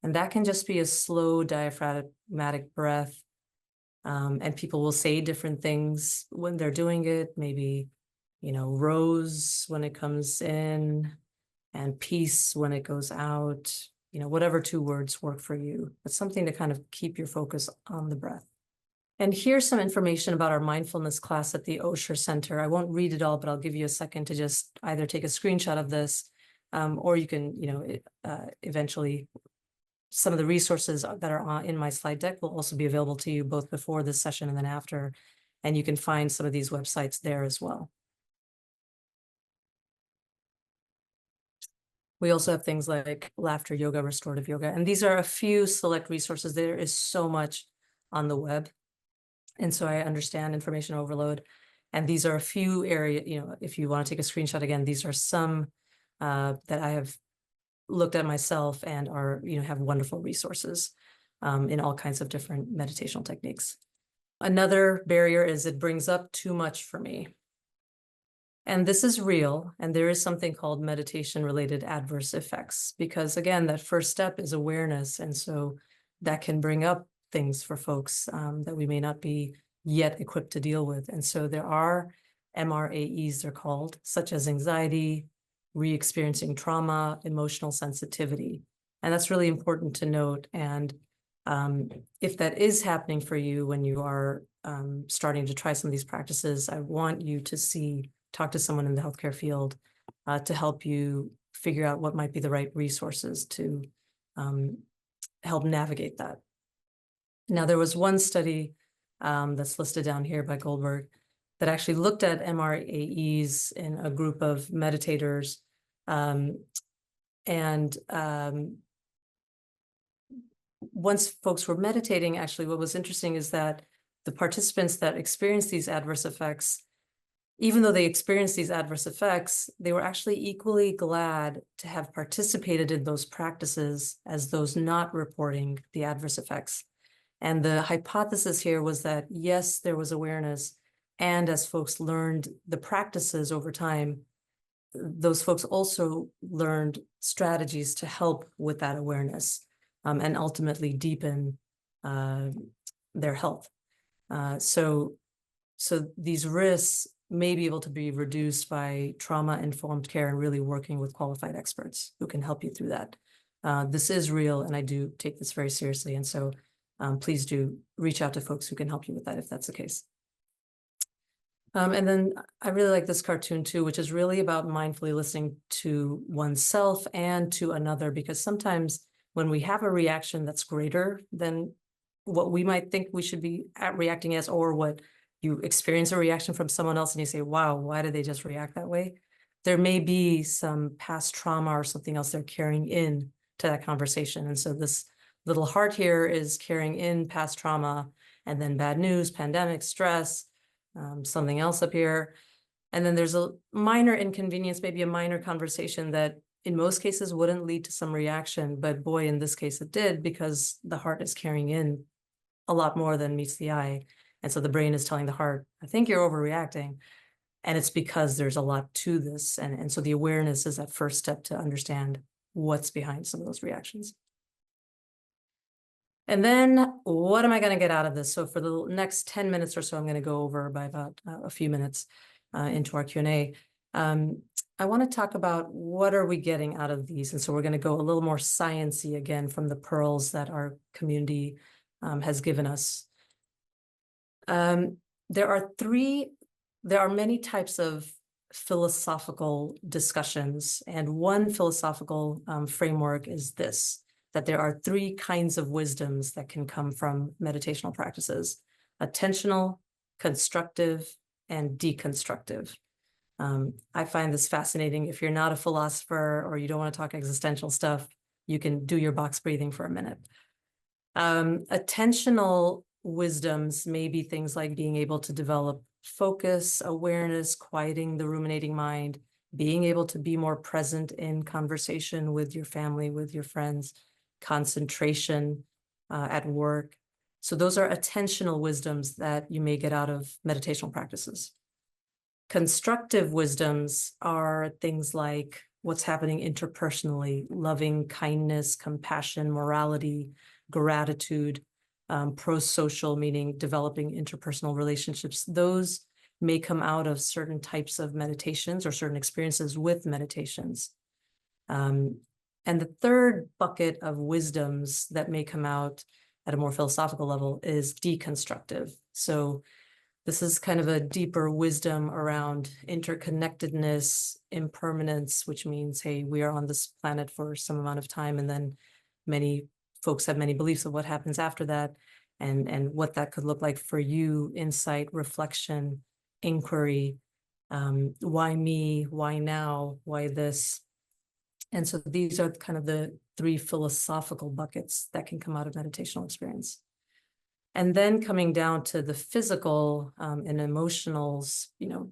And that can just be a slow diaphragmatic breath. And people will say different things when they're doing it, maybe, rose when it comes in and peace when it goes out, whatever 2 words work for you, but something to kind of keep your focus on the breath. And here's some information about our mindfulness class at the Osher Center. I won't read it all, but I'll give you a second to just either take a screenshot of this, or you can, eventually, some of the resources that are in my slide deck will also be available to you both before this session and then after. And you can find some of these websites there as well. We also have things like laughter yoga, restorative yoga, and these are a few select resources. There is so much on the web. And so I understand information overload. And these are a few areas, if you want to take a screenshot again, these are some that I have looked at myself and are, have wonderful resources in all kinds of different meditational techniques. Another barrier is it brings up too much for me. And this is real, and there is something called meditation-related adverse effects, because again, that first step is awareness, and so that can bring up things for folks that we may not be yet equipped to deal with. And so there are MRAEs, they're called, such as anxiety, re-experiencing trauma, emotional sensitivity. And that's really important to note. And if that is happening for you when you are starting to try some of these practices, I want you to talk to someone in the healthcare field to help you figure out what might be the right resources to help navigate that. Now, there was one study that's listed down here by Goldberg that actually looked at MRAEs in a group of meditators. Once folks were meditating, actually, what was interesting is that the participants that experienced these adverse effects, even though they experienced these adverse effects, they were actually equally glad to have participated in those practices as those not reporting the adverse effects. And the hypothesis here was that, yes, there was awareness, and as folks learned the practices over time, those folks also learned strategies to help with that awareness and ultimately deepen their health. So these risks may be able to be reduced by trauma-informed care and really working with qualified experts who can help you through that. This is real, and I do take this very seriously. And so please do reach out to folks who can help you with that if that's the case. And then I really like this cartoon too, which is really about mindfully listening to oneself and to another, because sometimes when we have a reaction that's greater than what we might think we should be reacting as, or what you experience a reaction from someone else and you say, wow, why did they just react that way? There may be some past trauma or something else they're carrying in to that conversation. And so this little heart here is carrying in past trauma, and then bad news, pandemic, stress, something else up here. And then there's a minor inconvenience, maybe a minor conversation that in most cases wouldn't lead to some reaction, but boy, in this case it did, because the heart is carrying in a lot more than meets the eye. And so the brain is telling the heart, I think you're overreacting. And it's because there's a lot to this. And so the awareness is that first step to understand what's behind some of those reactions. And then what am I going to get out of this? So for the next 10 minutes or so, I'm going to go over by about a few minutes into our Q&A. I want to talk about what are we getting out of these. And so we're going to go a little more science-y again from the pearls that our community has given us. There are many types of philosophical discussions, and one philosophical framework is this, that there are three kinds of wisdoms that can come from meditational practices: attentional, constructive, and deconstructive. I find this fascinating. If you're not a philosopher or you don't want to talk existential stuff, you can do your box breathing for a minute. Attentional wisdoms may be things like being able to develop focus, awareness, quieting the ruminating mind, being able to be more present in conversation with your family, with your friends, concentration at work. So those are attentional wisdoms that you may get out of meditational practices. Constructive wisdoms are things like what's happening interpersonally: loving kindness, compassion, morality, gratitude, pro-social, meaning developing interpersonal relationships. Those may come out of certain types of meditations or certain experiences with meditations. And the third bucket of wisdoms that may come out at a more philosophical level is deconstructive. So this is kind of a deeper wisdom around interconnectedness, impermanence, which means, hey, we are on this planet for some amount of time, and then many folks have many beliefs of what happens after that, and what that could look like for you: insight, reflection, inquiry. Why me? Why now? Why this? And so these are kind of the three philosophical buckets that can come out of meditational experience. And then coming down to the physical and emotional,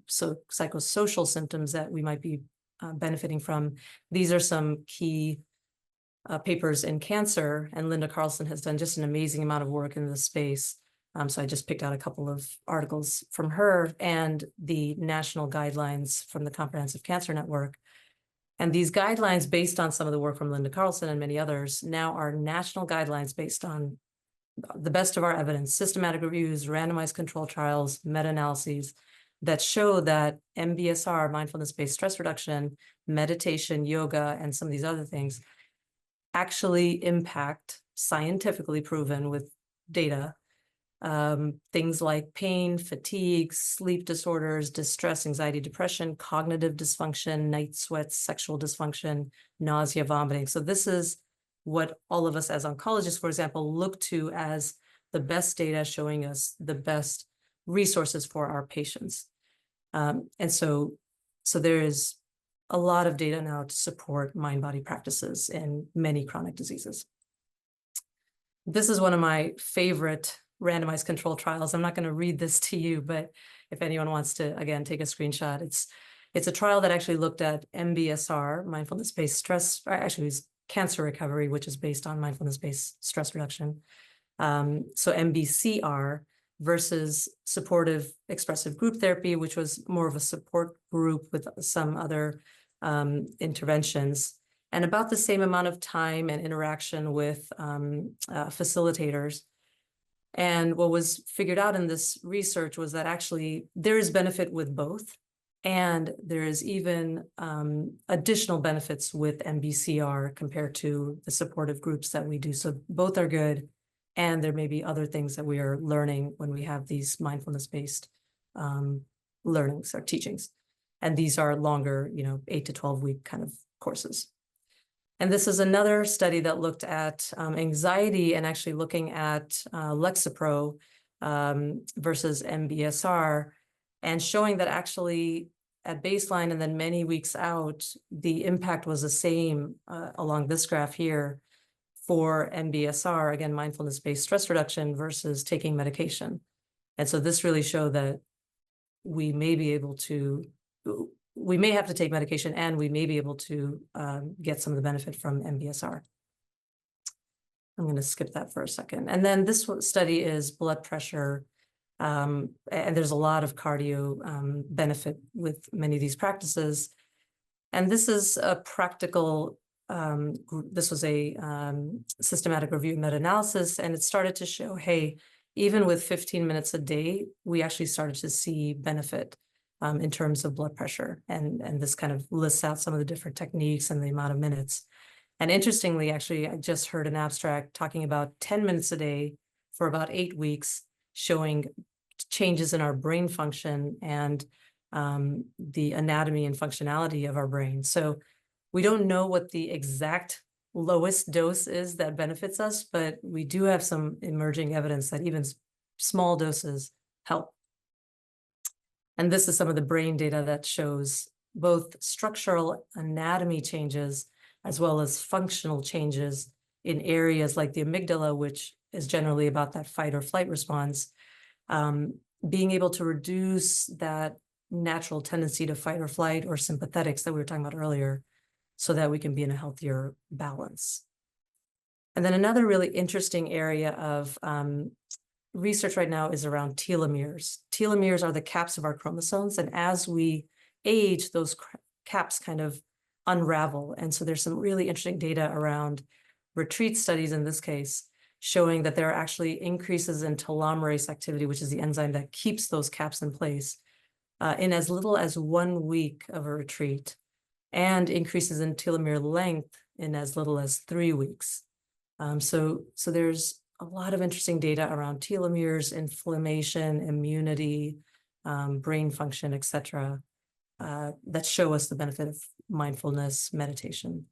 so psychosocial symptoms that we might be benefiting from. These are some key papers in cancer, and Linda Carlson has done just an amazing amount of work in this space. So I just picked out a couple of articles from her and the national guidelines from the Comprehensive Cancer Network. And these guidelines, based on some of the work from Linda Carlson and many others, now are national guidelines based on the best of our evidence, systematic reviews, randomized control trials, meta-analyses that show that MBSR, mindfulness-based stress reduction, meditation, yoga, and some of these other things actually impact, scientifically proven with data, things like pain, fatigue, sleep disorders, distress, anxiety, depression, cognitive dysfunction, night sweats, sexual dysfunction, nausea, vomiting. So this is what all of us as oncologists, for example, look to as the best data showing us the best resources for our patients. And so there is a lot of data now to support mind-body practices in many chronic diseases. This is one of my favorite randomized control trials. I'm not going to read this to you, but if anyone wants to, again, take a screenshot, it's a trial that actually looked at MBSR, mindfulness-based stress, or actually it was cancer recovery, which is based on mindfulness-based stress reduction. So MBCR versus supportive expressive group therapy, which was more of a support group with some other interventions, and about the same amount of time and interaction with facilitators. And what was figured out in this research was that actually there is benefit with both, and there is even additional benefits with MBCR compared to the supportive groups that we do. So both are good, and there may be other things that we are learning when we have these mindfulness-based learnings or teachings. And these are longer, 8 to 12 week kind of courses. And this is another study that looked at anxiety and actually looking at Lexapro versus MBSR, and showing that actually at baseline and then many weeks out, the impact was the same along this graph here for MBSR, again, mindfulness-based stress reduction versus taking medication. And so this really showed that we may be able to, we may have to take medication, and we may be able to get some of the benefit from MBSR. I'm going to skip that for a second. And then this study is blood pressure. And there's a lot of cardio benefit with many of these practices. And this is a practical, this was a systematic review meta-analysis, and it started to show, hey, even with 15 minutes a day, we actually started to see benefit in terms of blood pressure. And this kind of lists out some of the different techniques and the amount of minutes. And interestingly, actually, I just heard an abstract talking about 10 minutes a day for about 8 weeks, showing changes in our brain function and the anatomy and functionality of our brain. So we don't know what the exact lowest dose is that benefits us, but we do have some emerging evidence that even small doses help. And this is some of the brain data that shows both structural anatomy changes as well as functional changes in areas like the amygdala, which is generally about that fight or flight response, being able to reduce that natural tendency to fight or flight or sympathetics that we were talking about earlier, so that we can be in a healthier balance. And then another really interesting area of research right now is around telomeres. Telomeres are the caps of our chromosomes, and as we age, those caps kind of unravel. And so there's some really interesting data around retreat studies in this case, showing that there are actually increases in telomerase activity, which is the enzyme that keeps those caps in place, in as little as 1 week of a retreat, and increases in telomere length in as little as 3 weeks. So there's a lot of interesting data around telomeres, inflammation, immunity, brain function, et cetera, that show us the benefit of mindfulness meditation.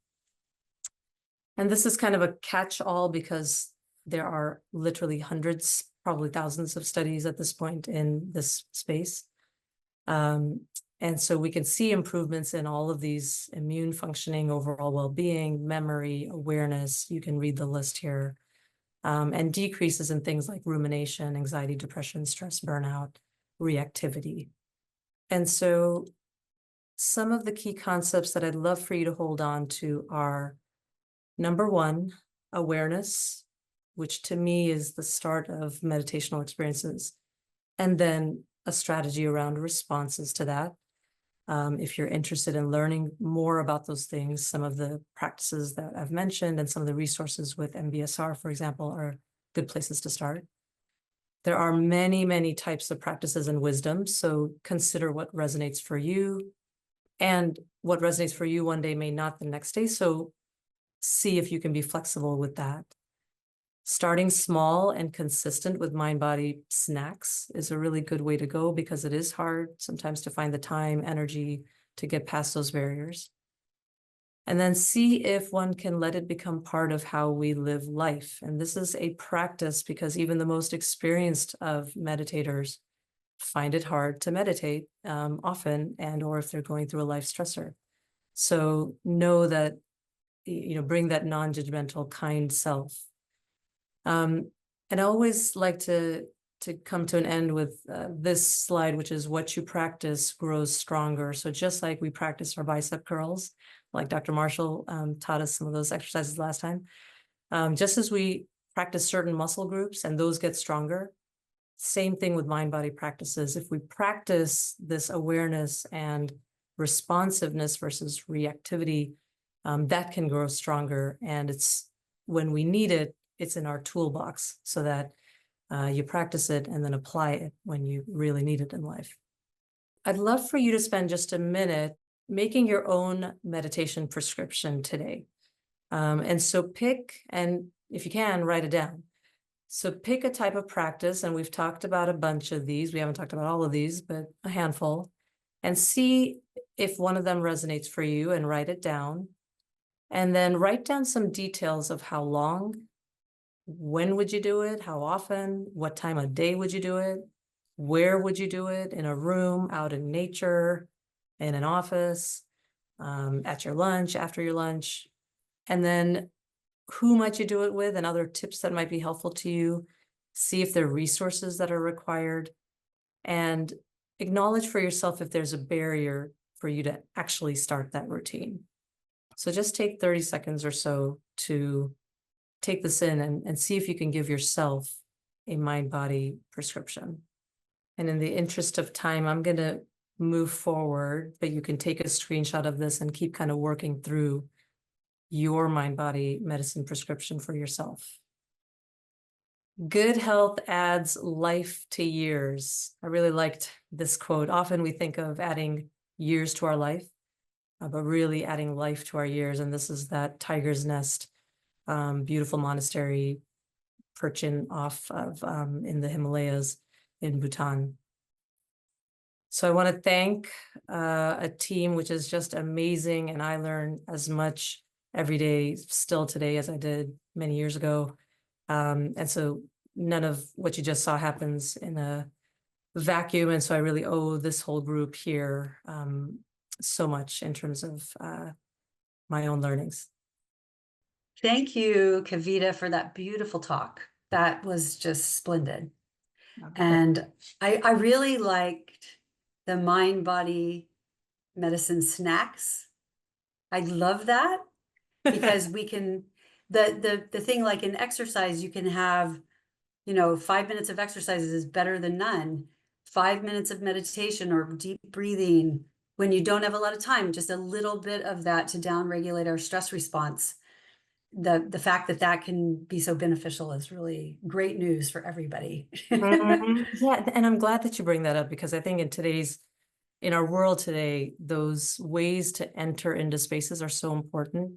And this is kind of a catch-all because there are literally hundreds, probably thousands of studies at this point in this space. And so we can see improvements in all of these: immune functioning, overall well-being, memory, awareness. You can read the list here. And decreases in things like rumination, anxiety, depression, stress, burnout, reactivity. And so some of the key concepts that I'd love for you to hold on to are, number one, awareness, which to me is the start of meditational experiences, and then a strategy around responses to that. If you're interested in learning more about those things, some of the practices that I've mentioned and some of the resources with MBSR, for example, are good places to start. There are many, many types of practices and wisdom, so consider what resonates for you, and what resonates for you one day may not the next day, so see if you can be flexible with that. Starting small and consistent with mind-body snacks is a really good way to go, because it is hard sometimes to find the time, energy to get past those barriers. And then see if one can let it become part of how we live life. And this is a practice because even the most experienced of meditators find it hard to meditate often, and or if they're going through a life stressor. So know that, bring that non-judgmental, kind self. And I always like to come to an end with this slide, which is what you practice grows stronger. So just like we practice our bicep curls, like Dr. Marshall taught us some of those exercises last time, just as we practice certain muscle groups and those get stronger, same thing with mind-body practices. If we practice this awareness and responsiveness versus reactivity, that can grow stronger. And it's when we need it, it's in our toolbox, so that you practice it and then apply it when you really need it in life. I'd love for you to spend just a minute making your own meditation prescription today. And so pick, and if you can, write it down. So pick a type of practice, and we've talked about a bunch of these. We haven't talked about all of these, but a handful, and see if one of them resonates for you and write it down. And then write down some details of how long, when would you do it, how often, what time of day would you do it, where would you do it, in a room, out in nature, in an office, at your lunch, after your lunch, and then who might you do it with, and other tips that might be helpful to you. See if there are resources that are required, and acknowledge for yourself if there's a barrier for you to actually start that routine. So just take 30 seconds or so to take this in and see if you can give yourself a mind-body prescription. And in the interest of time, I'm going to move forward, but you can take a screenshot of this and keep kind of working through your mind-body medicine prescription for yourself. Good health adds life to years. I really liked this quote. Often we think of adding years to our life, but really adding life to our years. And this is that Tiger's Nest, beautiful monastery perching off of in the Himalayas in Bhutan. So I want to thank a team which is just amazing, and I learn as much every day still today as I did many years ago. And so none of what you just saw happens in a vacuum. And so I really owe this whole group here so much in terms of my own learnings. Thank you, Kavita, for that beautiful talk. That was just splendid. And I really liked the mind-body medicine snacks. I love that because we can, the thing like in exercise, you can have, 5 minutes of exercises is better than none. 5 minutes of meditation or deep breathing when you don't have a lot of time, just a little bit of that to downregulate our stress response. The fact that that can be so beneficial is really great news for everybody. Yeah, and I'm glad that you bring that up, because I think in our world today, those ways to enter into spaces are so important,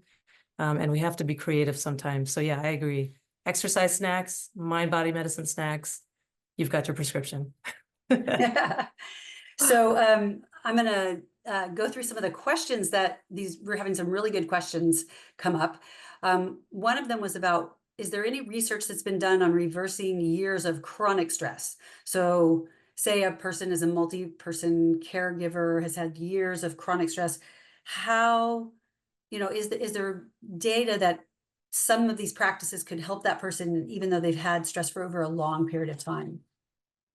and we have to be creative sometimes. So yeah, I agree. Exercise snacks, mind-body medicine snacks, you've got your prescription. So I'm going to go through some of the questions that we're having some really good questions come up. One of them was about, is there any research that's been done on reversing years of chronic stress? So say a person is a multi-person caregiver, has had years of chronic stress. How, is there data that some of these practices could help that person, even though they've had stress for over a long period of time?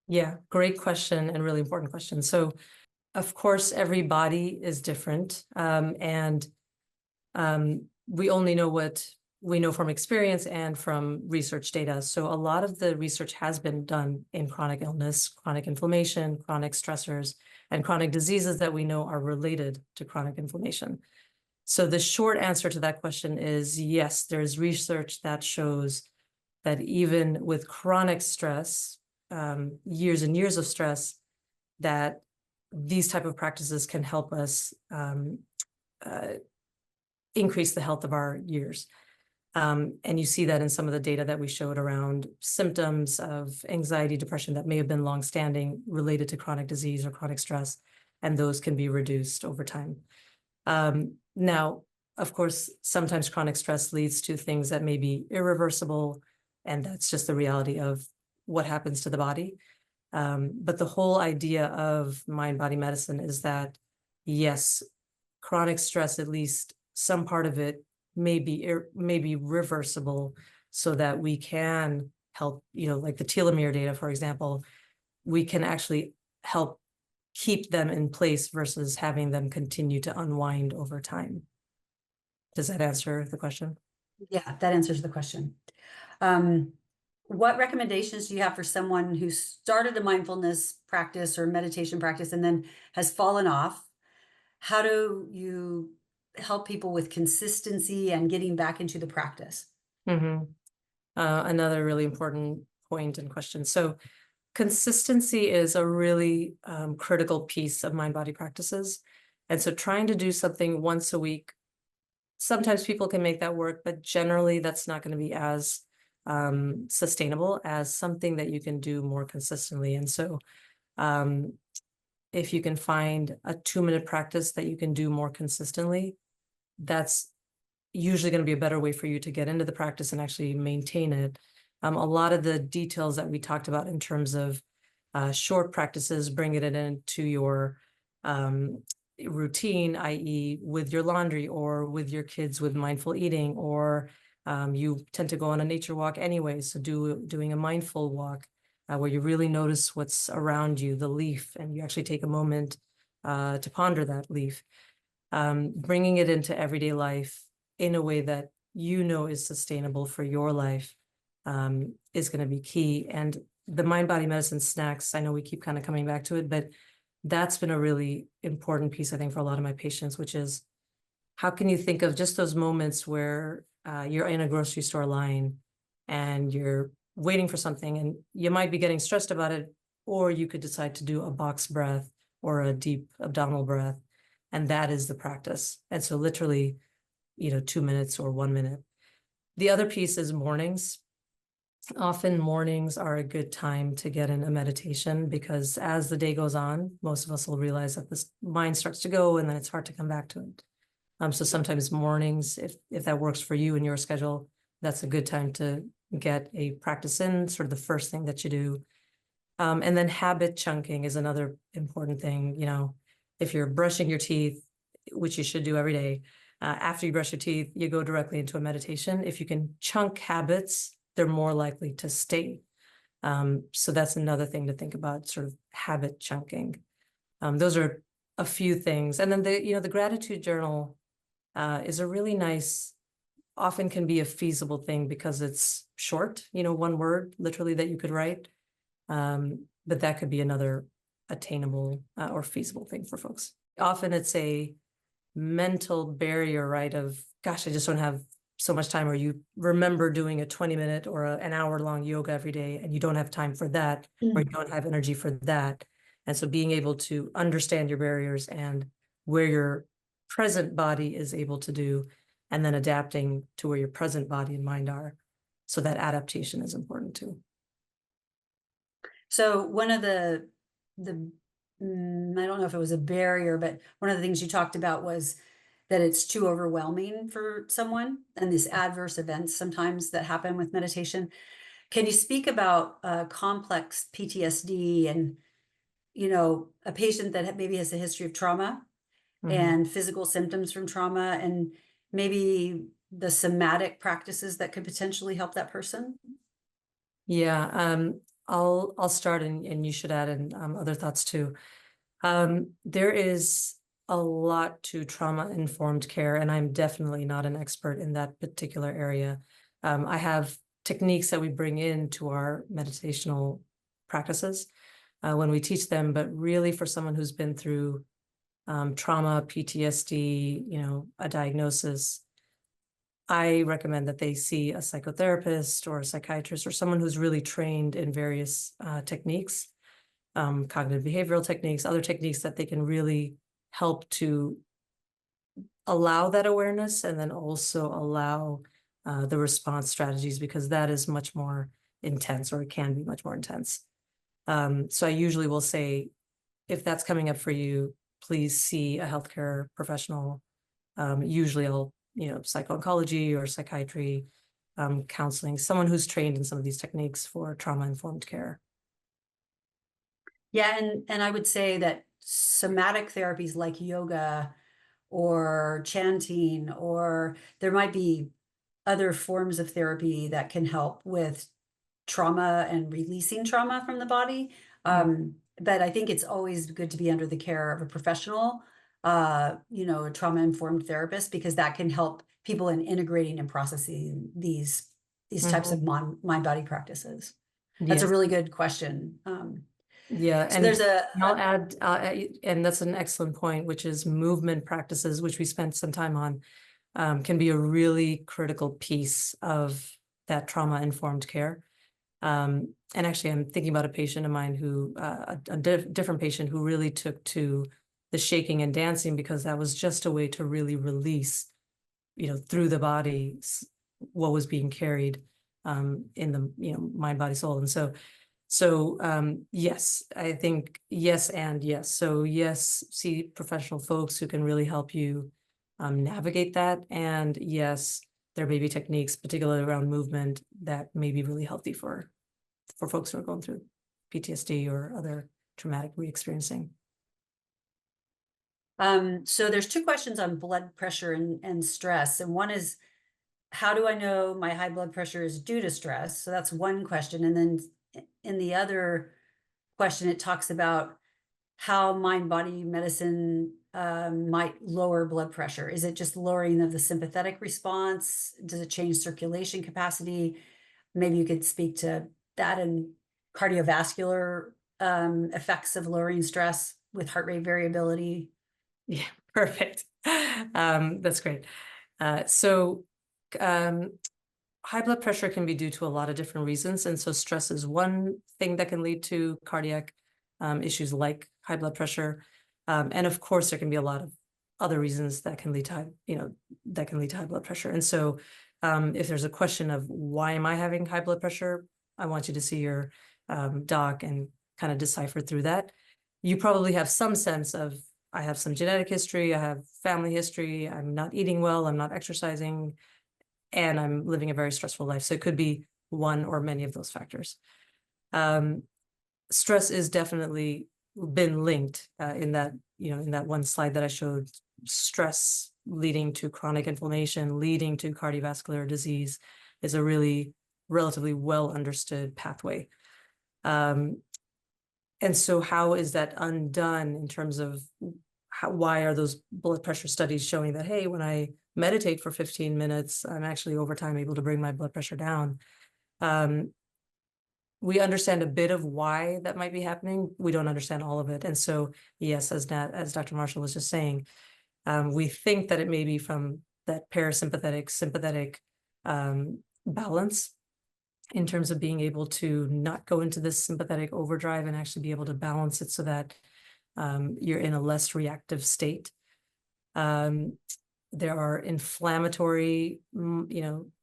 Yeah, great question and really important question. So of course, every body is different. And we only know what we know from experience and from research data. So a lot of the research has been done in chronic illness, chronic inflammation, chronic stressors, and chronic diseases that we know are related to chronic inflammation. So the short answer to that question is yes, there's research that shows that even with chronic stress, years and years of stress, that these type of practices can help us increase the health of our years. And you see that in some of the data that we showed around symptoms of anxiety, depression that may have been longstanding related to chronic disease or chronic stress, and those can be reduced over time. Now, of course, sometimes chronic stress leads to things that may be irreversible, and that's just the reality of what happens to the body. But the whole idea of mind-body medicine is that, yes, chronic stress, at least some part of it may be reversible, so that we can help, like the telomere data, for example, we can actually help keep them in place versus having them continue to unwind over time. Does that answer the question? Yeah, that answers the question. What recommendations do you have for someone who started a mindfulness practice or meditation practice and then has fallen off? How do you help people with consistency and getting back into the practice? Another really important point and question. So consistency is a really critical piece of mind-body practices. And so trying to do something once a week, sometimes people can make that work, but generally that's not going to be as sustainable as something that you can do more consistently. And so if you can find a 2-minute practice that you can do more consistently, that's usually going to be a better way for you to get into the practice and actually maintain it. A lot of the details that we talked about in terms of short practices, bringing it into your routine, i.e. with your laundry or with your kids with mindful eating, or you tend to go on a nature walk anyway, so doing a mindful walk where you really notice what's around you, the leaf, and you actually take a moment to ponder that leaf. Bringing it into everyday life in a way that you know is sustainable for your life is going to be key. And the mind-body medicine snacks, I know we keep kind of coming back to it, but that's been a really important piece, I think, for a lot of my patients, which is how can you think of just those moments where you're in a grocery store line and you're waiting for something and you might be getting stressed about it, or you could decide to do a box breath or a deep abdominal breath. And that is the practice. And so literally, 2 minutes or 1 minute. The other piece is mornings. Often mornings are a good time to get in a meditation because as the day goes on, most of us will realize that the mind starts to go and then it's hard to come back to it. So sometimes mornings, if that works for you and your schedule, that's a good time to get a practice in, sort of the first thing that you do. And then habit chunking is another important thing. If you're brushing your teeth, which you should do every day, after you brush your teeth, you go directly into a meditation. If you can chunk habits, they're more likely to stay. So that's another thing to think about, sort of habit chunking. Those are a few things. And then the gratitude journal is a really nice, often can be a feasible thing because it's short, 1 word literally that you could write. But that could be another attainable or feasible thing for folks. Often it's a mental barrier, right? Of, gosh, I just don't have so much time, or you remember doing a 20-minute or an hour-long yoga every day and you don't have time for that, or you don't have energy for that. And so being able to understand your barriers and where your present body is able to do, and then adapting to where your present body and mind are. So that adaptation is important too. So one of the I don't know if it was a barrier, but one of the things you talked about was that it's too overwhelming for someone and these adverse events sometimes that happen with meditation. Can you speak about complex PTSD and, a patient that maybe has a history of trauma and physical symptoms from trauma, and maybe the somatic practices that could potentially help that person? Yeah, I'll start and you should add in other thoughts too. There is a lot to trauma-informed care, and I'm definitely not an expert in that particular area. I have techniques that we bring into our meditational practices when we teach them, but really for someone who's been through trauma, PTSD, a diagnosis, I recommend that they see a psychotherapist or a psychiatrist or someone who's really trained in various techniques, cognitive behavioral techniques, other techniques that they can really help to allow that awareness and then also allow the response strategies, because that is much more intense, or it can be much more intense. So I usually will say, if that's coming up for you, please see a healthcare professional. Usually I'll, psycho-oncology or psychiatry, counseling, someone who's trained in some of these techniques for trauma-informed care. Yeah, and I would say that somatic therapies like yoga or chanting, or there might be other forms of therapy that can help with trauma and releasing trauma from the body. But I think it's always good to be under the care of a professional, a trauma-informed therapist, because that can help people in integrating and processing these types of mind-body practices. That's a Yes. really good question. Yeah, So and there's I'll add, and that's an excellent point, which is movement practices, which we spent some time on, can be a really critical piece of that trauma-informed care. And actually, I'm thinking about a patient of mine who, a different patient who really took to the shaking and dancing because that was just a way to really release, through the body what was being carried in the, mind, body, soul. And so yes, I think yes and yes. So yes, see professional folks who can really help you navigate that. And yes, there may be techniques, particularly around movement, that may be really healthy for folks who are going through PTSD or other traumatic re-experiencing. So there's 2 questions on blood pressure and stress. And one is, how do I know my high blood pressure is due to stress? So that's one question. And then in the other question, it talks about how mind-body medicine might lower blood pressure. Is it just lowering of the sympathetic response? Does it change circulation capacity? Maybe you could speak to that and cardiovascular effects of lowering stress with heart rate variability. Yeah, perfect. That's great. So high blood pressure can be due to a lot of different reasons. And so stress is one thing that can lead to cardiac issues like high blood pressure. And of course, there can be a lot of other reasons that can lead to high blood pressure. And so if there's a question of why am I having high blood pressure, I want you to see your doc and kind of decipher through that. You probably have some sense of, I have some genetic history, I have family history, I'm not eating well, I'm not exercising, and I'm living a very stressful life. So it could be one or many of those factors. Stress is definitely been linked in that one slide that I showed. Stress leading to chronic inflammation, leading to cardiovascular disease is a really relatively well understood pathway. And so how is that undone in terms of why are those blood pressure studies showing that, hey, when I meditate for 15 minutes, I'm actually over time able to bring my blood pressure down? We understand a bit of why that might be happening. We don't understand all of it. And so, yes, as Dr. Marshall was just saying, we think that it may be from that parasympathetic, sympathetic balance in terms of being able to not go into this sympathetic overdrive and actually be able to balance it so that you're in a less reactive state. There are inflammatory,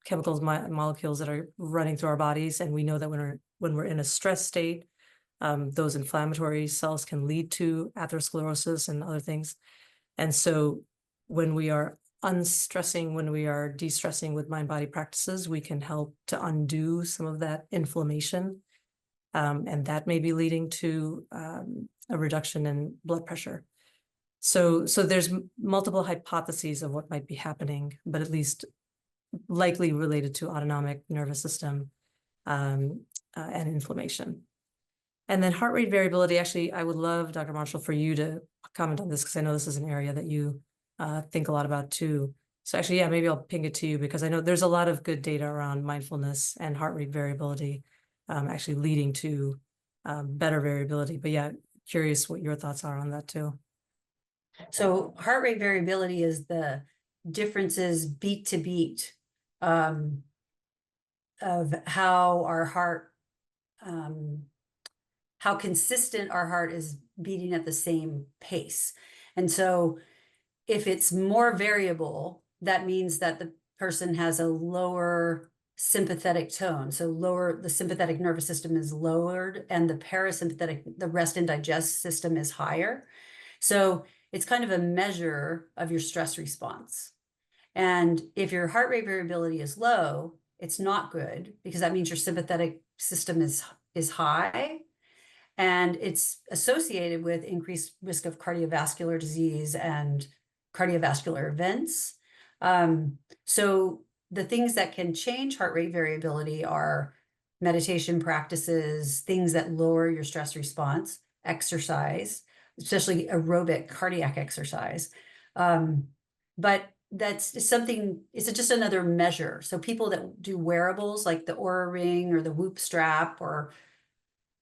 chemicals, molecules that are running through our bodies, and we know that when we're in a stress state, those inflammatory cells can lead to atherosclerosis and other things. And so, when we are unstressing, when we are de-stressing with mind-body practices, we can help to undo some of that inflammation, and that may be leading to a reduction in blood pressure. So there's multiple hypotheses of what might be happening, but at least likely related to autonomic nervous system and inflammation. And then heart rate variability, actually, I would love, Dr. Marshall, for you to comment on this, because I know this is an area that you think a lot about too. So actually, yeah, maybe I'll ping it to you, because I know there's a lot of good data around mindfulness and heart rate variability actually leading to better variability. But yeah, curious what your thoughts are on that too. So heart rate variability is the differences beat to beat of how our heart, how consistent our heart is beating at the same pace. And so if it's more variable, that means that the person has a lower sympathetic tone. So the sympathetic nervous system is lowered, and the parasympathetic, the rest and digest system, is higher. So it's kind of a measure of your stress response. And if your heart rate variability is low, it's not good, because that means your sympathetic system is high, and it's associated with increased risk of cardiovascular disease and cardiovascular events. So the things that can change heart rate variability are meditation practices, things that lower your stress response, exercise, especially aerobic cardiac exercise. But that's something, it's just another measure. So people that do wearables like the Oura Ring or the Whoop strap, or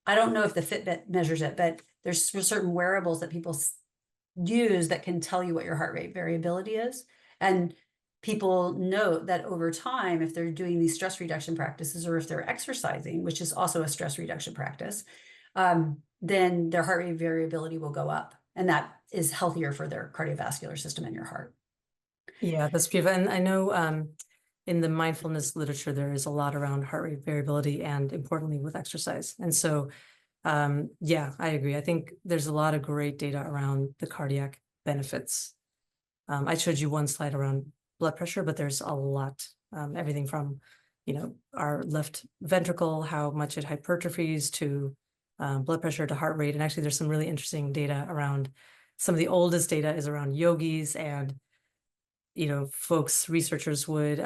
I don't know if the Fitbit measures it, but there's certain wearables that people use that can tell you what your heart rate variability is. And people note that over time, if they're doing these stress reduction practices, or if they're exercising, which is also a stress reduction practice, then their heart rate variability will go up. And that is healthier for their cardiovascular system and your heart. Yeah, that's beautiful. And I know in the mindfulness literature, there is a lot around heart rate variability and importantly with exercise. And so, yeah, I agree. I think there's a lot of great data around the cardiac benefits. I showed you one slide around blood pressure, but there's a lot, everything from, our left ventricle, how much it hypertrophies, to blood pressure, to heart rate. And actually there's some really interesting data around, some of the oldest data is around yogis, and researchers would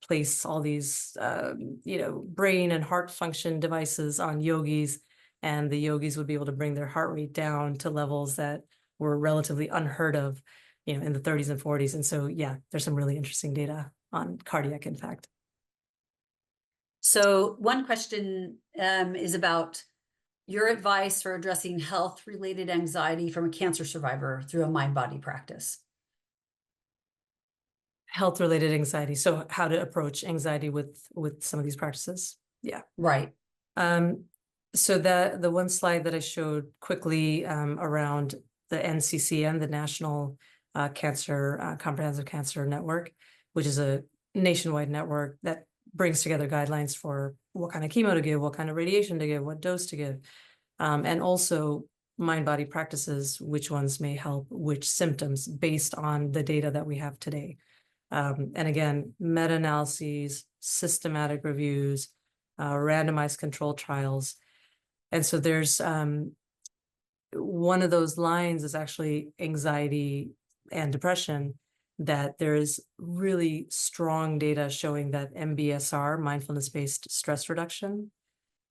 place all these, brain and heart function devices on yogis and the yogis would be able to bring their heart rate down to levels that were relatively unheard of, in the 30s and 40s. And so, yeah, there's some really interesting data on cardiac, in fact. So one question is about your advice for addressing health-related anxiety from a cancer survivor through a mind-body practice. Health-related anxiety. So how to approach anxiety with some of these practices. Yeah. Right. So the one slide that I showed quickly around the NCCN, the National Comprehensive Cancer Network, which is a nationwide network that brings together guidelines for what kind of chemo to give, what kind of radiation to give, what dose to give, and also mind-body practices, which ones may help which symptoms based on the data that we have today. And again, meta-analyses, systematic reviews, randomized controlled trials. And so there's one of those lines is actually anxiety and depression, that there is really strong data showing that MBSR, mindfulness-based stress reduction,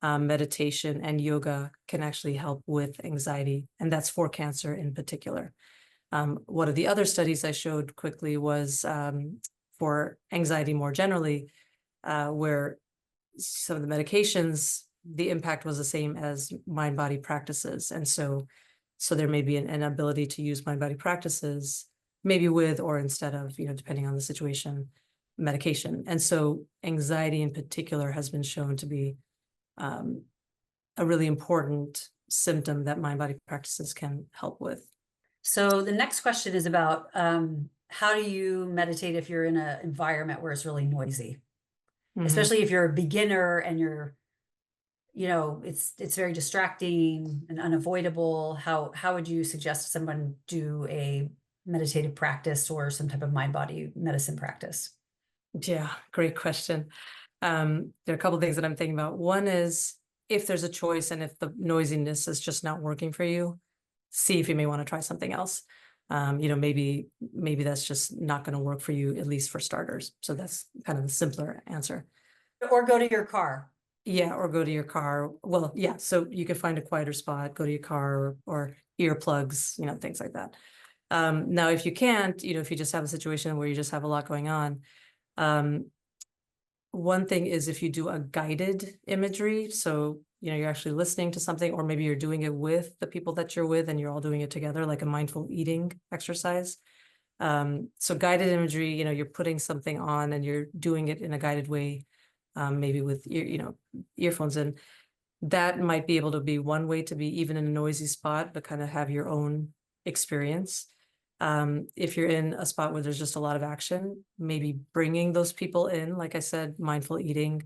meditation, and yoga can actually help with anxiety, and that's for cancer in particular. One of the other studies I showed quickly was for anxiety more generally, where some of the medications, the impact was the same as mind-body practices. And so there may be an ability to use mind-body practices, maybe with or instead of, depending on the situation, medication. And so anxiety in particular has been shown to be a really important symptom that mind-body practices can help with. So the next question is about how do you meditate if you're in an environment where it's really noisy? Especially if you're a beginner and you're, it's very distracting and unavoidable. How would you suggest someone do a meditative practice or some type of mind-body medicine practice? Yeah, great question. There are a couple of things that I'm thinking about. One is, if there's a choice and if the noisiness is just not working for you, see if you may want to try something else. Maybe that's just not going to work for you, at least for starters. So that's kind of the simpler answer. Or go to your car. Yeah, or go to your car. Well, yeah, so you can find a quieter spot, go to your car, or earplugs, things like that. Now, if you can't, if you just have a situation where you just have a lot going on, one thing is if you do a guided imagery, so you're actually listening to something, or maybe you're doing it with the people that you're with and you're all doing it together, like a mindful eating exercise. So guided imagery, you're putting something on and you're doing it in a guided way, maybe with earphones in. That might be able to be one way to be even in a noisy spot, but kind of have your own experience. If you're in a spot where there's just a lot of action, maybe bringing those people in, like I said, mindful eating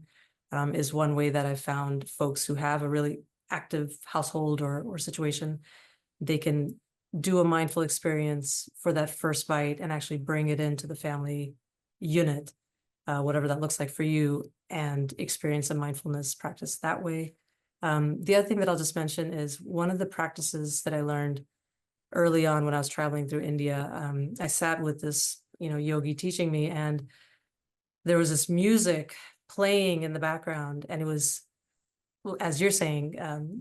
is one way that I've found folks who have a really active household or situation, they can do a mindful experience for that first bite and actually bring it into the family unit, whatever that looks like for you, and experience a mindfulness practice that way. The other thing that I'll just mention is one of the practices that I learned early on when I was traveling through India. I sat with this, yogi teaching me, and there was this music playing in the background, and it was, as you're saying,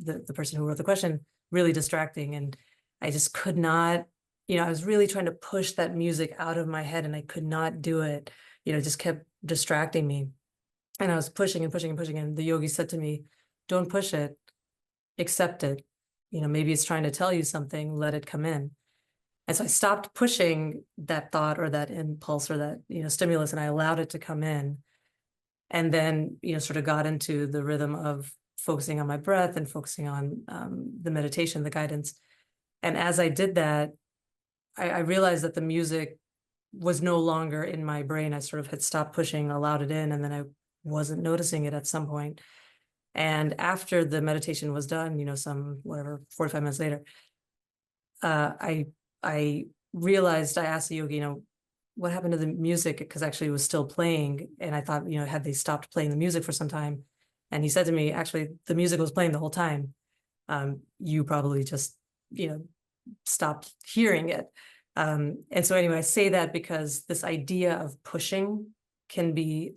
the person who wrote the question, really distracting. And I just could not, I was really trying to push that music out of my head and I could not do it. It just kept distracting me. And I was pushing and pushing and pushing. And the yogi said to me, don't push it, accept it. Maybe it's trying to tell you something, let it come in. And so I stopped pushing that thought or that impulse or that, stimulus, and I allowed it to come in. And then, sort of got into the rhythm of focusing on my breath and focusing on the meditation, the guidance. And as I did that, I realized that the music was no longer in my brain. I sort of had stopped pushing, allowed it in, and then I wasn't noticing it at some point. And after the meditation was done, some 45 minutes later, I realized, I asked the yogi, what happened to the music? Because actually it was still playing. And I thought, had they stopped playing the music for some time? And he said to me, actually, the music was playing the whole time. You probably just, stopped hearing it. And so anyway, I say that because this idea of pushing can be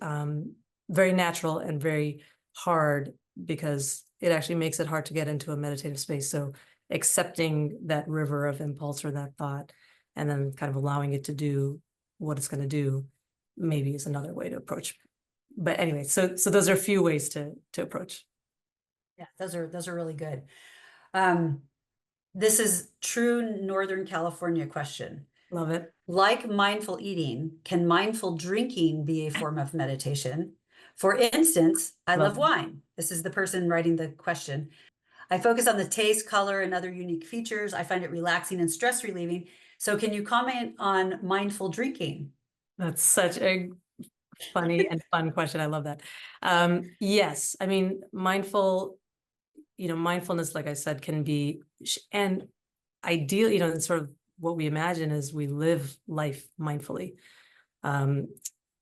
very natural and very hard, because it actually makes it hard to get into a meditative space. So accepting that river of impulse or that thought, and then kind of allowing it to do what it's going to do, maybe is another way to approach. But anyway, so those are a few ways to approach. Yeah, those are really good. This is true Northern California question. Love it. Like mindful eating, can mindful drinking be a form of meditation? For instance, I love wine. This is the person writing the question. I focus on the taste, color, and other unique features. I find it relaxing and stress relieving. So can you comment on mindful drinking? That's such a funny and fun question. I love that. Yes, I mean, mindfulness, like I said, can be, and ideally, it's sort of what we imagine is we live life mindfully. Again,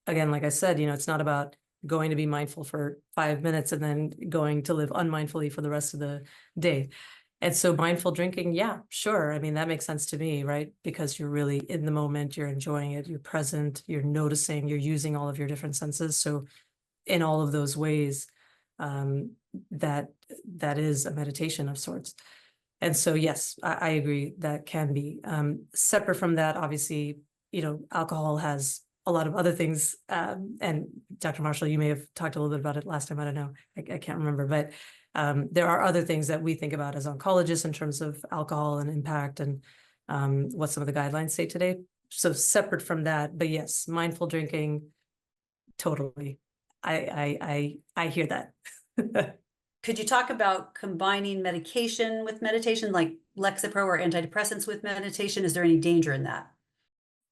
like I said, it's not about going to be mindful for 5 minutes and then going to live unmindfully for the rest of the day. And so mindful drinking, yeah, sure. I mean, that makes sense to me, right? Because you're really in the moment, you're enjoying it, you're present, you're noticing, you're using all of your different senses. So in all of those ways, that is a meditation of sorts. And so, yes, I agree that can be. Separate from that, obviously, alcohol has a lot of other things. And Dr. Marshall, you may have talked a little bit about it last time. I don't know. I can't remember. But there are other things that we think about as oncologists in terms of alcohol and impact and what some of the guidelines say today. So separate from that, but yes, mindful drinking, totally. I hear that. Could you talk about combining medication with meditation, like Lexapro or antidepressants with meditation? Is there any danger in that?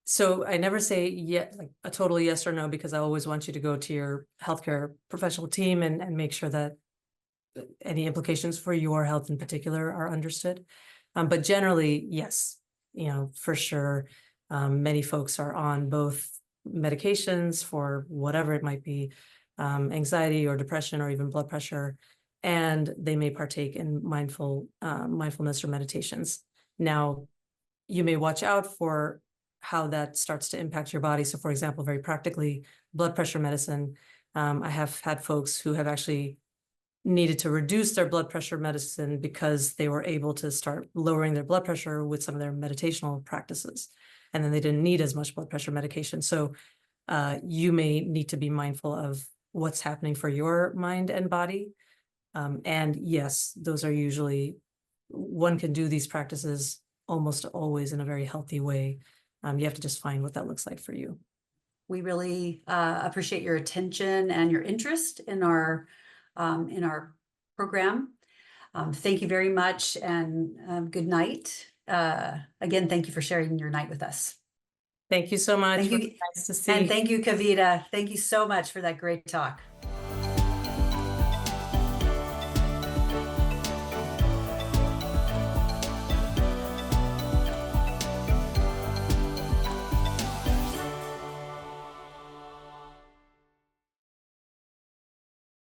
So I never say like a total yes or no, because I always want you to go to your healthcare professional team and make sure that any implications for your health in particular are understood. But generally, yes, for sure. Many folks are on both medications for whatever it might be, anxiety or depression or even blood pressure, and they may partake in mindfulness or meditations. Now, you may watch out for how that starts to impact your body. So, for example, very practically, blood pressure medicine. I have had folks who have actually needed to reduce their blood pressure medicine because they were able to start lowering their blood pressure with some of their meditational practices. And then they didn't need as much blood pressure medication. So you may need to be mindful of what's happening for your mind and body. And yes, those are usually, one can do these practices almost always in a very healthy way. You have to just find what that looks like for you. We really appreciate your attention and your interest in our program. Thank you very much, and good night. Again, thank you for sharing your night with us. Thank you so much. Thank you. Nice to see. And thank you, Kavita. Thank you so much for that great talk.